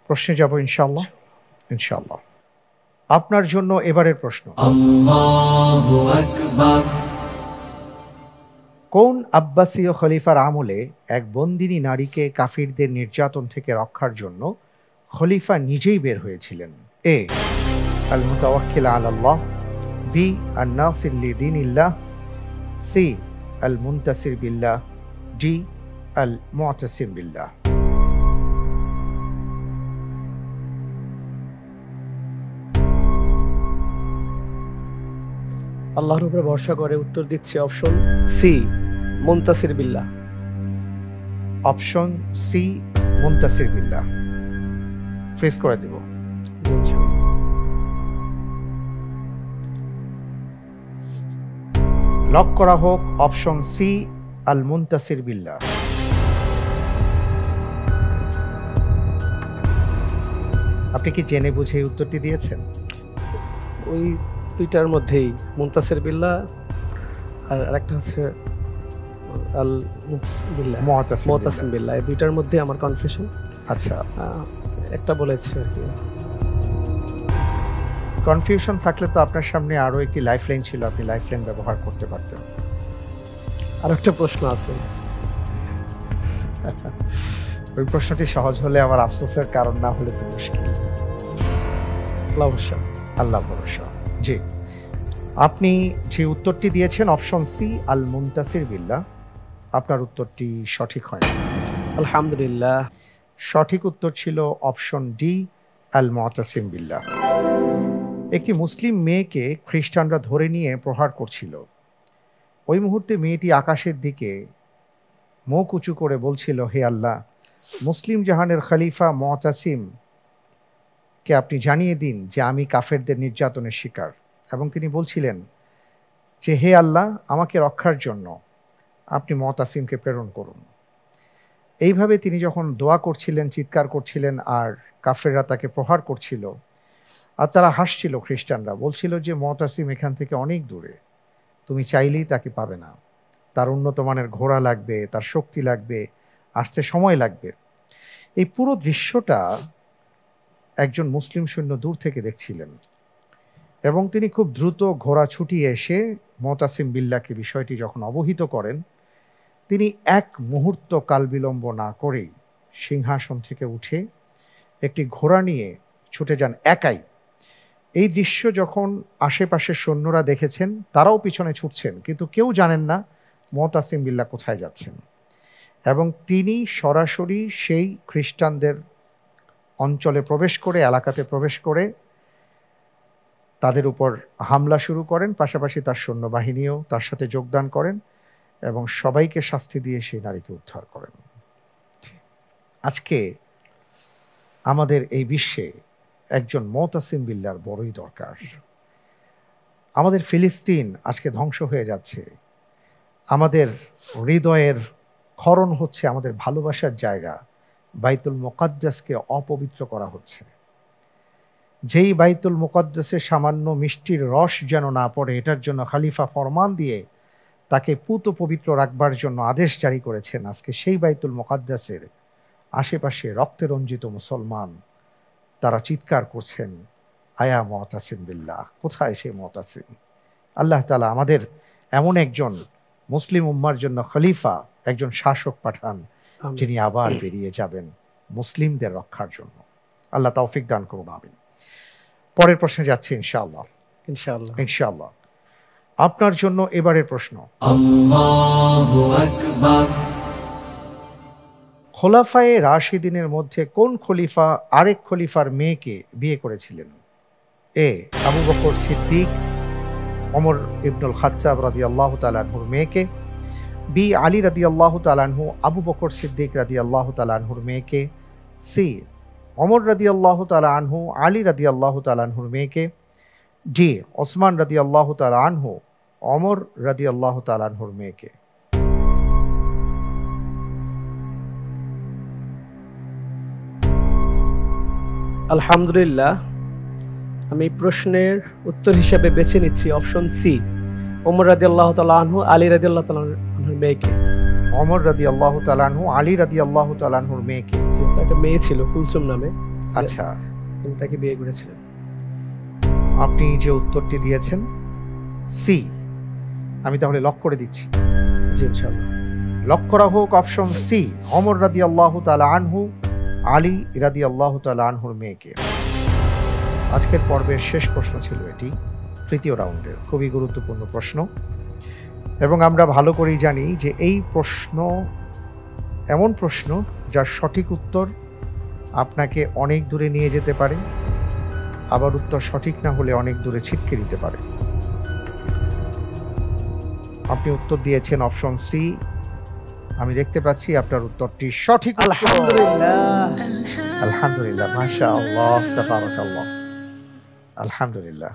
প্রশ্নে যাব ইনশাআল্লাহ। ইনশাআল্লাহ আপনার জন্য এবারের প্রশ্ন, আল্লাহু আকবার। কোন আব্বাসীয় খলিফার আমলে এক বন্দিনী নারীকে কাফিরদের নির্যাতন থেকে রক্ষার জন্য খলিফা নিজেই বের হয়েছিলেন? এ আল মুতাওয়াক্কিল আলাল্লাহ, বি আন নাসির লিদিনিল্লাহ, সি আল মুনতাসির বিল্লাহ, ডি আল মুতাসিম বিল্লাহ। আল্লাহর উপরে ভরসা করে উত্তর দিচ্ছি অপশন সি, মুনতাসির বিল্লাহ। অপশন সি, মুনতাসির বিল্লাহ। ফ্রিজ করে দেব। লক করা হোক অপশন সি, আল মুনতাসির বিল্লাহ। আপনি কি জেনে বুঝে এই উত্তরটি দিয়েছেন? ওই দুইটার মধ্যেই মুনতাসির বিল্লাহ আর আরেকটা হচ্ছে আল বিল্লাহ, মুতাসিম বিল্লাহ, এই দুইটার মধ্যে আমার কনফিউশন। আচ্ছা, একটা বলেছে আর কি। কনফিউশন থাকলে তো আপনার সামনে আরো একটি লাইফলাইন ছিল, আপনি লাইফলাইন ব্যবহার করতে পারতেন। আর একটা প্রশ্ন আছে, ওই প্রশ্নটি সহজ হলে আমার আফসোসের কারণ না হলে তো মুশকিল। আল্লাহ ভরসা। জি, আপনি যে উত্তরটি দিয়েছেন অপশন সি, আল মুনতাসির বিল্লাহ, আপনার উত্তরটি সঠিক হয় না। আলহামদুলিল্লাহ। সঠিক উত্তর ছিল অপশন ডি, আল মুতাসিম বিল্লাহ। একটি মুসলিম মেয়েকে খ্রিস্টানরা ধরে নিয়ে প্রহার করছিল। ওই মুহূর্তে মেয়েটি আকাশের দিকে মুখ উঁচু করে বলছিল, হে আল্লাহ, মুসলিম জাহানের খলিফা মুতাসিমকে আপনি জানিয়ে দিন যে আমি কাফেরদের নির্যাতনের শিকার। এবং তিনি বলছিলেন যে হে আল্লাহ, আমাকে রক্ষার জন্য আপনি মুতাসিমকে প্রেরণ করুন। এইভাবে তিনি যখন দোয়া করছিলেন, চিৎকার করছিলেন, আর কাফেররা তাকে প্রহার করছিল, আর তারা হাসছিল, খ্রিস্টানরা বলছিল যে মুতাসিম এখান থেকে অনেক দূরে, তুমি চাইলেই তাকে পাবে না, তার উন্নত মানের ঘোড়া লাগবে, তার শক্তি লাগবে, আসতে সময় লাগবে। এই পুরো দৃশ্যটা একজন মুসলিম সৈন্য দূর থেকে দেখছিলেন এবং তিনি খুব দ্রুত ঘোড়া ছুটিয়ে এসে মুতাসিম বিল্লাহকে বিষয়টি যখন অবহিত করেন, তিনি এক মুহূর্ত কাল বিলম্ব না করেই সিংহাসন থেকে উঠে একটি ঘোড়া নিয়ে ছুটে যান একাই। এই দৃশ্য যখন আশেপাশের সৈন্যরা দেখেছেন, তারাও পিছনে ছুটছেন, কিন্তু কেউ জানেন না মুতাসিম বিল্লাহ কোথায় যাচ্ছেন। এবং তিনি সরাসরি সেই খ্রিস্টানদের অঞ্চলে প্রবেশ করে, এলাকাতে প্রবেশ করে তাদের উপর হামলা শুরু করেন। পাশাপাশি তার সৈন্যবাহিনীও তার সাথে যোগদান করেন এবং সবাইকে শাস্তি দিয়ে সেই নারীকে উদ্ধার করেন। আজকে আমাদের এই বিশ্বে একজন মুতাসিম বিল্লাহর বড়ই দরকার। আমাদের ফিলিস্তিন আজকে ধ্বংস হয়ে যাচ্ছে, আমাদের হৃদয়ের ক্ষরণ হচ্ছে, আমাদের ভালোবাসার জায়গা বাইতুল মুকাদ্দাসকে অপবিত্র করা হচ্ছে। যেই বাইতুল মুকাদ্দাসে সামান্য মিষ্টির রস যেন না পড়ে, এটার জন্য খলিফা ফরমান দিয়ে তাকে পুত পবিত্র রাখবার জন্য আদেশ জারি করেছেন। আজকে সেই বাইতুল মুকাদ্দাসের আশেপাশে রক্তে রঞ্জিত মুসলমান তারা চিৎকার করছেন, আয়া মুতাসিম বিল্লাহ, কোথায় সেই মুতাসিম? আল্লাহ তাআলা আমাদের এমন একজন মুসলিম উম্মার জন্য খলিফা, একজন শাসক পাঠান, যিনি আবার বেরিয়ে যাবেন মুসলিমদের রক্ষার জন্য। আল্লাহ তৌফিক দান করুন, আমিন। পরের প্রশ্নে যাচ্ছি ইনশাআল্লাহ। ইনশাআল্লাহ ইনশাআল্লাহ আপনার জন্য এবারের প্রশ্ন, আল্লাহু আকবার। খোলাফায়ে রাশিদিনের মধ্যে কোন খলিফা আরেক খলিফার মেয়েকে বিয়ে করেছিলেন? এ আবু বকর সিদ্দিক ওমর ইবনুল খাত্তাব রাদিয়াল্লাহু তাআলা আনহুর মেয়েকে, বি আলী রাদিয়াল্লাহু তাআলা আনহু আবু বকর সিদ্দিক রাদিয়াল্লাহু তাআলা আনহুর মেয়েকে, সি ওমর রাদিয়াল্লাহু তাআলা আনহু আলী রাদিয়াল্লাহু তাআলা আনহুর মেয়েকে, ডি ওসমান রাদিয়াল্লাহু তাআলা আনহু ওমর রাদিয়াল্লাহু তাআলা আনহুর মেয়েকে। আলহামদুলিল্লাহ, আমি প্রশ্নের উত্তর হিসেবে বেছে নিচ্ছি অপশন সি, ওমর রাদিয়াল্লাহু তাআলা আনহু আলী রাদিয়াল্লাহু তাআলা আনহুর মেয়েকে। ওমর রাদিয়াল্লাহু তাআলা আনহু আলী রাদিয়াল্লাহু তাআলা আনহুর মেয়েকে। একটা মেয়ে ছিল কুলসুম নামে, আচ্ছা, তিনি তাকে বিয়ে করেছিলেন। আপনি যে উত্তরটি দিয়েছেন সি, আমি তাহলে লক করে দিচ্ছি। জি ইনশাআল্লাহ। লক করা হোক অপশন সি, ওমর রাদিয়াল্লাহু তাআলা আনহু আলী রাদিয়াল্লাহু তাআলা আনহুর মেয়েকে। আজকের পর্বের শেষ প্রশ্ন ছিল এটি, তৃতীয় রাউন্ডের খুবই গুরুত্বপূর্ণ প্রশ্ন, এবং আমরা ভালো করেই জানি যে এই প্রশ্ন এমন প্রশ্ন যার সঠিক উত্তর আপনাকে অনেক দূরে নিয়ে যেতে পারে, আবার উত্তর সঠিক না হলে অনেক দূরে ছিটকে দিতে পারে। আপনি উত্তর দিয়েছেন অপশন সি, আমি দেখতে পাচ্ছি আপনার উত্তরটি সঠিক। আলহামদুলিল্লাহ, আলহামদুলিল্লাহ, মাশাআল্লাহ, তাবারাকাল্লাহ, আলহামদুলিল্লাহ।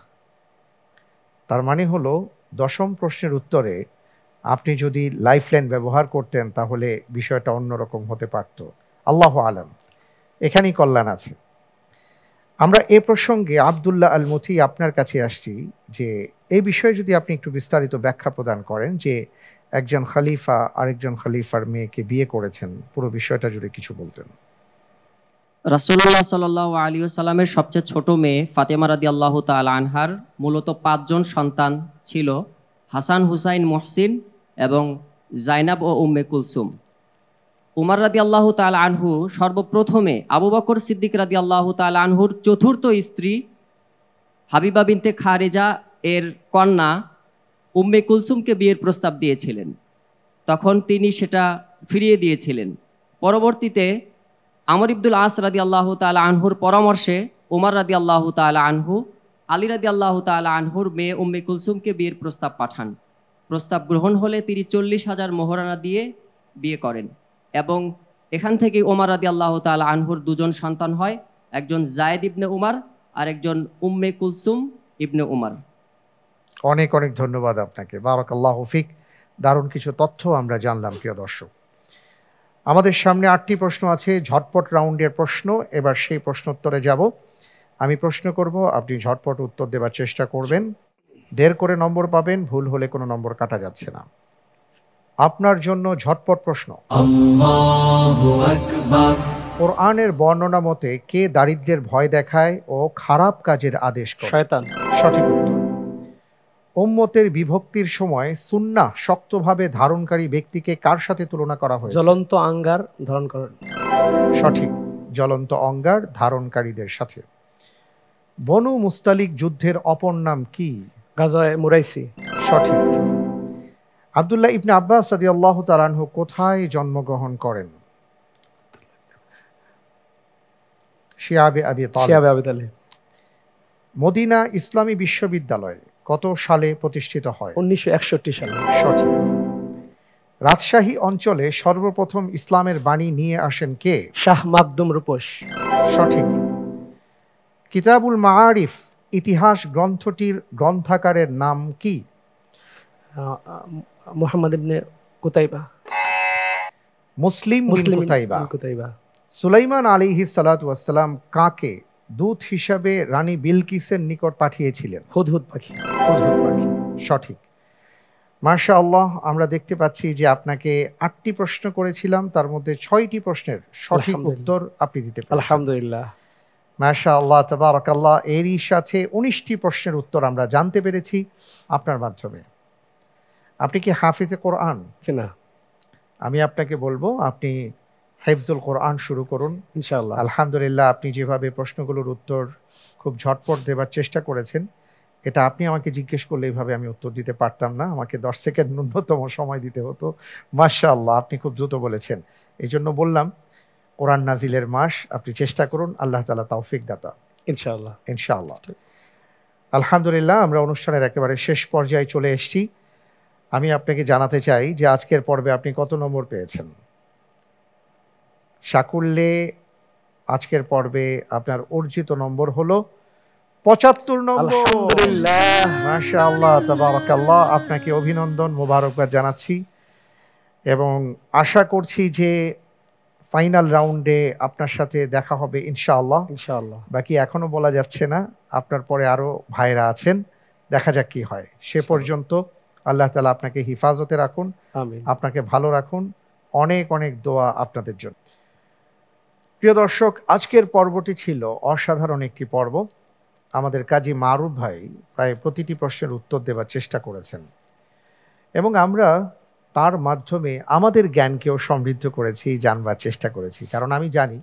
তার মানে হলো দশম প্রশ্নের উত্তরে আপনি যদি লাইফলাইন ব্যবহার করতেন তাহলে বিষয়টা অন্যরকম হতে পারত। আল্লাহু আলাম, এখানেই কল্যাণ আছে। আমরা এ প্রসঙ্গে আব্দুল্লাহ আল মুথি আপনার কাছে আসছি যে এই বিষয়ে যদি আপনি একটু বিস্তারিত ব্যাখ্যা প্রদান করেন যে একজন খলিফা আরেকজন খলিফার মেয়েকে বিয়ে করেছেন, পুরো বিষয়টা জুড়ে কিছু বলতেন। রাসূলুল্লাহ সাল্লাল্লাহু আলাইহি ওয়াসাল্লামের সবচেয়ে ছোট মেয়ে ফাতেমা রাদিয়াল্লাহু তাআলা আনহার মূলত 5 জন সন্তান ছিল, হাসান, হুসাইন, মুহসিন এবং জাইনাব ও উম্মে কুলসুম। উমর রাদিয়াল্লাহু তাআলা আনহু সর্বপ্রথমে আবু বকর সিদ্দিক রাদিয়াল্লাহু তাআলা আনহুর চতুর্থ স্ত্রী হাবিবা বিনতে খারেজা এর কন্যা উম্মে কুলসুমকে বিয়ের প্রস্তাব দিয়েছিলেন। তখন তিনি সেটা ফিরিয়ে দিয়েছিলেন। পরবর্তীতে আমর ইবনুল আস রাদিয়াল্লাহু তাআলা আনহুর পরামর্শে উমর রাদিয়াল্লাহু তাআলা আনহু আলী রাদিয়াল্লাহু তাআলা আনহুর মেয়ে উম্মে কুলসুমকে বিয়ের প্রস্তাব পাঠান। প্রস্তাব গ্রহণ হলে তিনি 40,000 মোহরানা দিয়ে বিয়ে করেন, এবং এখান থেকে উমর রাদিয়াল্লাহু তাআলা আনহুর 2 জন সন্তান হয়, একজন জায়েদ ইবনে উমর আর একজন উম্মে কুলসুম ইবনে উমর। অনেক অনেক ধন্যবাদ আপনাকে, বারাকাল্লাহু ফিক। দারুণ কিছু তথ্য আমরা জানলাম প্রিয় দর্শক। আমাদের সামনে 8টি প্রশ্ন আছে, ঝটপট রাউন্ডের প্রশ্ন। এবার সেই প্রশ্নোত্তরে যাব। আমি প্রশ্ন করব, আপনি ঝটপট উত্তর দেওয়ার চেষ্টা করবেন। 1.5 করে নম্বর পাবেন, ভুল হলে কোনো নম্বর কাটা যাচ্ছে না। আপনার জন্য ঝটপট প্রশ্ন। আল্লাহু আকবার। কোরআনের বর্ণনা মতে কে দারিদ্র্যের ভয় দেখায় ও খারাপ কাজের আদেশ করে? শয়তান। সঠিক উত্তর। উম্মতের বিভক্তির সময় সুন্নাহ শক্তভাবে ধারণকারী ব্যক্তিকে কার সাথে তুলনা করা হয়েছে? জ্বলন্ত আঙ্গার ধারণ করেন। সঠিক, জ্বলন্ত অঙ্গার ধারণকারীদের সাথে। বনু মুস্তালিক যুদ্ধের অপর নাম কি? গাজওয়ে মুরাইসি। সঠিক। আব্দুল্লাহ ইবনে আব্বাস রাদিয়াল্লাহু তাআলা আনহু কোথায় জন্মগ্রহণ করেন? শিয়াবে আবি তালিব। মদিনা ইসলামী বিশ্ববিদ্যালয় কত সালে প্রতিষ্ঠিত হয়? 1961 সালে। সঠিক। রাজশাহী অঞ্চলে সর্বপ্রথম ইসলামের বাণী নিয়ে আসেন কে? শাহ মাকদুম রূপস। সঠিক। কিতাবুল মাআরিফ ইতিহাস গ্রন্থটির গ্রন্থাকারের নাম কি? মুহাম্মদ ইবনে কুতাইবা। মুসলিম বিন কুতাইবা। সুলাইমান আলাইহিস সালাতু ওয়াস সালাম কাকে দূত হিসাবে রানী বিলকিসের নিকট পাঠিয়েছিলেন? হুদহুদ পাখি। হুদহুদ পাখি। সঠিক। মাশাআল্লাহ, আমরা দেখতে পাচ্ছি যে আপনাকে 8টি প্রশ্ন করেছিলাম, তার মধ্যে 6টি প্রশ্নের সঠিক উত্তর আপনি দিতে পেরেছেন। আলহামদুলিল্লাহ, মাশাআল্লাহ, তাবারাকাল্লাহ। এরই সাথে 19টি প্রশ্নের উত্তর আমরা জানতে পেরেছি আপনার মাধ্যমে। আপনি কি হাফিজে কোরআন? না। আমি আপনাকে বলবো আপনি হিফজুল কোরআন শুরু করুন ইনশাআল্লাহ। আলহামদুলিল্লাহ, আপনি যেভাবে প্রশ্নগুলোর উত্তর খুব ঝটপট দেবার চেষ্টা করেছেন, এটা আপনি আমাকে জিজ্ঞেস করলে এইভাবে আমি উত্তর দিতে পারতাম না, আমাকে 10 সেকেন্ড ন্যূনতম সময় দিতে হতো। মাশাআল্লাহ, আপনি খুব দ্রুত বলেছেন। এই জন্য বললাম কোরআন নাজিলের মাস, আপনি চেষ্টা করুন, আল্লাহ তাআলা তৌফিক দাতা। ইনশাআল্লাহ ইনশাআল্লাহ। আলহামদুলিল্লাহ, আমরা অনুষ্ঠানের একেবারে শেষ পর্যায়ে চলে এসেছি। আমি আপনাকে জানাতে চাই যে আজকের পর্বে আপনি কত নম্বর পেয়েছেন। সাকুল্যে আজকের পর্বে আপনার অর্জিত নম্বর হলো ৭৫ নম্বর। আলহামদুলিল্লাহ, মাশাআল্লাহ, তাবারাকাল্লাহ। আপনাকে অভিনন্দন, মোবারকবাদ জানাচ্ছি এবং আশা করছি যে ফাইনাল রাউন্ডে আপনার সাথে দেখা হবে ইনশাআল্লাহ। ইনশাআল্লাহ। বাকি এখনো বলা যাচ্ছে না, আপনার পরে আরো ভাইরা আছেন, দেখা যাক কি হয়। সে পর্যন্ত আল্লাহ তাআলা আপনাকে হিফাজতে রাখুন, আমিন। আপনাকে ভালো রাখুন। অনেক অনেক দোয়া আপনাদের জন্য। প্রিয় দর্শক, আজকের পর্বটি ছিল অসাধারণ একটি পর্ব। আমাদের কাজী মারুফ ভাই প্রায় প্রতিটি প্রশ্নের উত্তর দেওয়ার চেষ্টা করেছেন এবং আমরা তার মাধ্যমে আমাদের জ্ঞানকেও সমৃদ্ধ করেছি, জানবার চেষ্টা করেছি। কারণ আমি জানি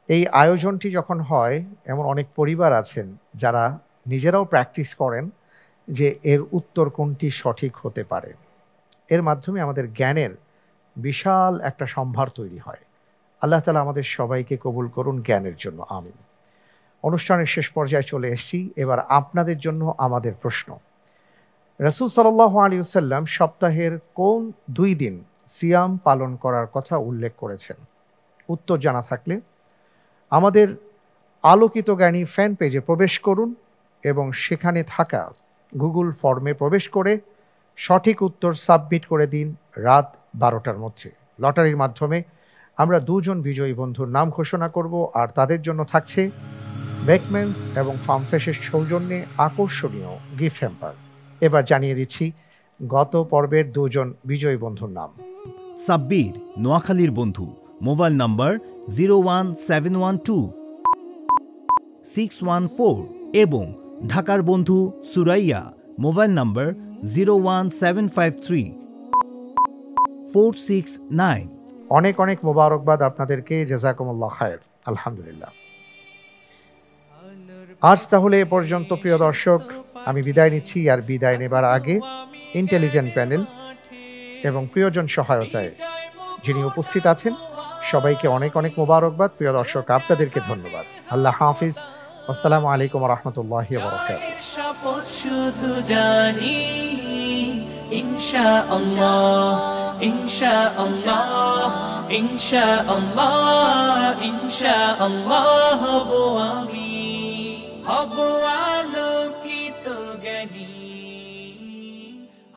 এই আয়োজনটি যখন হয়, এমন অনেক পরিবার আছেন যারা নিজেরাও প্র্যাকটিস করেন যে এর উত্তর কোনটি সঠিক হতে পারে। এর মাধ্যমে আমাদের জ্ঞানের বিশাল একটা সম্ভার তৈরি হয়। আল্লাহ তাআলা আমাদের সবাইকে কবুল করুন জ্ঞানের জন্য, আমিন। অনুষ্ঠানের শেষ পর্যায়ে চলে এসেছি। এবার আপনাদের জন্য আমাদের প্রশ্ন। রাসূল সাল্লাল্লাহু আলাইহি ওয়াসাল্লাম সপ্তাহের কোন 2 দিন সিয়াম পালন করার কথা উল্লেখ করেছেন? উত্তর জানা থাকলে আমাদের আলোকিত জ্ঞানী ফ্যান পেজে প্রবেশ করুন এবং সেখানে থাকা গুগল ফর্মে প্রবেশ করে সঠিক উত্তর সাবমিট করে দিন রাত 12টার মধ্যে। লটারির মাধ্যমে আমরা 2 জন বিজয়ী বন্ধুর নাম ঘোষণা করব, আর তাদের জন্য থাকছে বেকমেন্স এবং ফার্মফ্রেশের সৌজন্যে আকর্ষণীয় গিফট হ্যাম্পার। এবার জানিয়ে দিচ্ছি গত পর্বের 2 জন বিজয়ী বন্ধুর নাম। সাব্বির, নোয়াখালীর বন্ধু, মোবাইল নাম্বার 01712614614 এবং ঢাকার বন্ধু সুরাইয়া, মোবাইল নাম্বার 017534669। অনেক অনেক মোবারকবাদ আপনাদেরকে, জাযাকুমুল্লাহ খায়ের। আলহামদুলিল্লাহ। আজ তাহলে এ পর্যন্ত প্রিয় দর্শক, আমি বিদায় নিচ্ছি। আর বিদায় নেবার আগে ইন্টেলিজেন্ট প্যানেল এবং প্রিয়জন সহায়তায় যিনি উপস্থিত আছেন সবাইকে অনেক অনেক মোবারকবাদ। প্রিয় দর্শক, আপনাদেরকে ধন্যবাদ। আল্লাহ হাফিজ। আসসালামু আলাইকুম ওয়া রাহমাতুল্লাহি ওয়া বারাকাতুহু। শপথ শুধু জানি ইনশাআল্লাহ, ইনশাআল্লাহ, ইনশাআল্লাহ, ইনশাআল্লাহ হব আমি।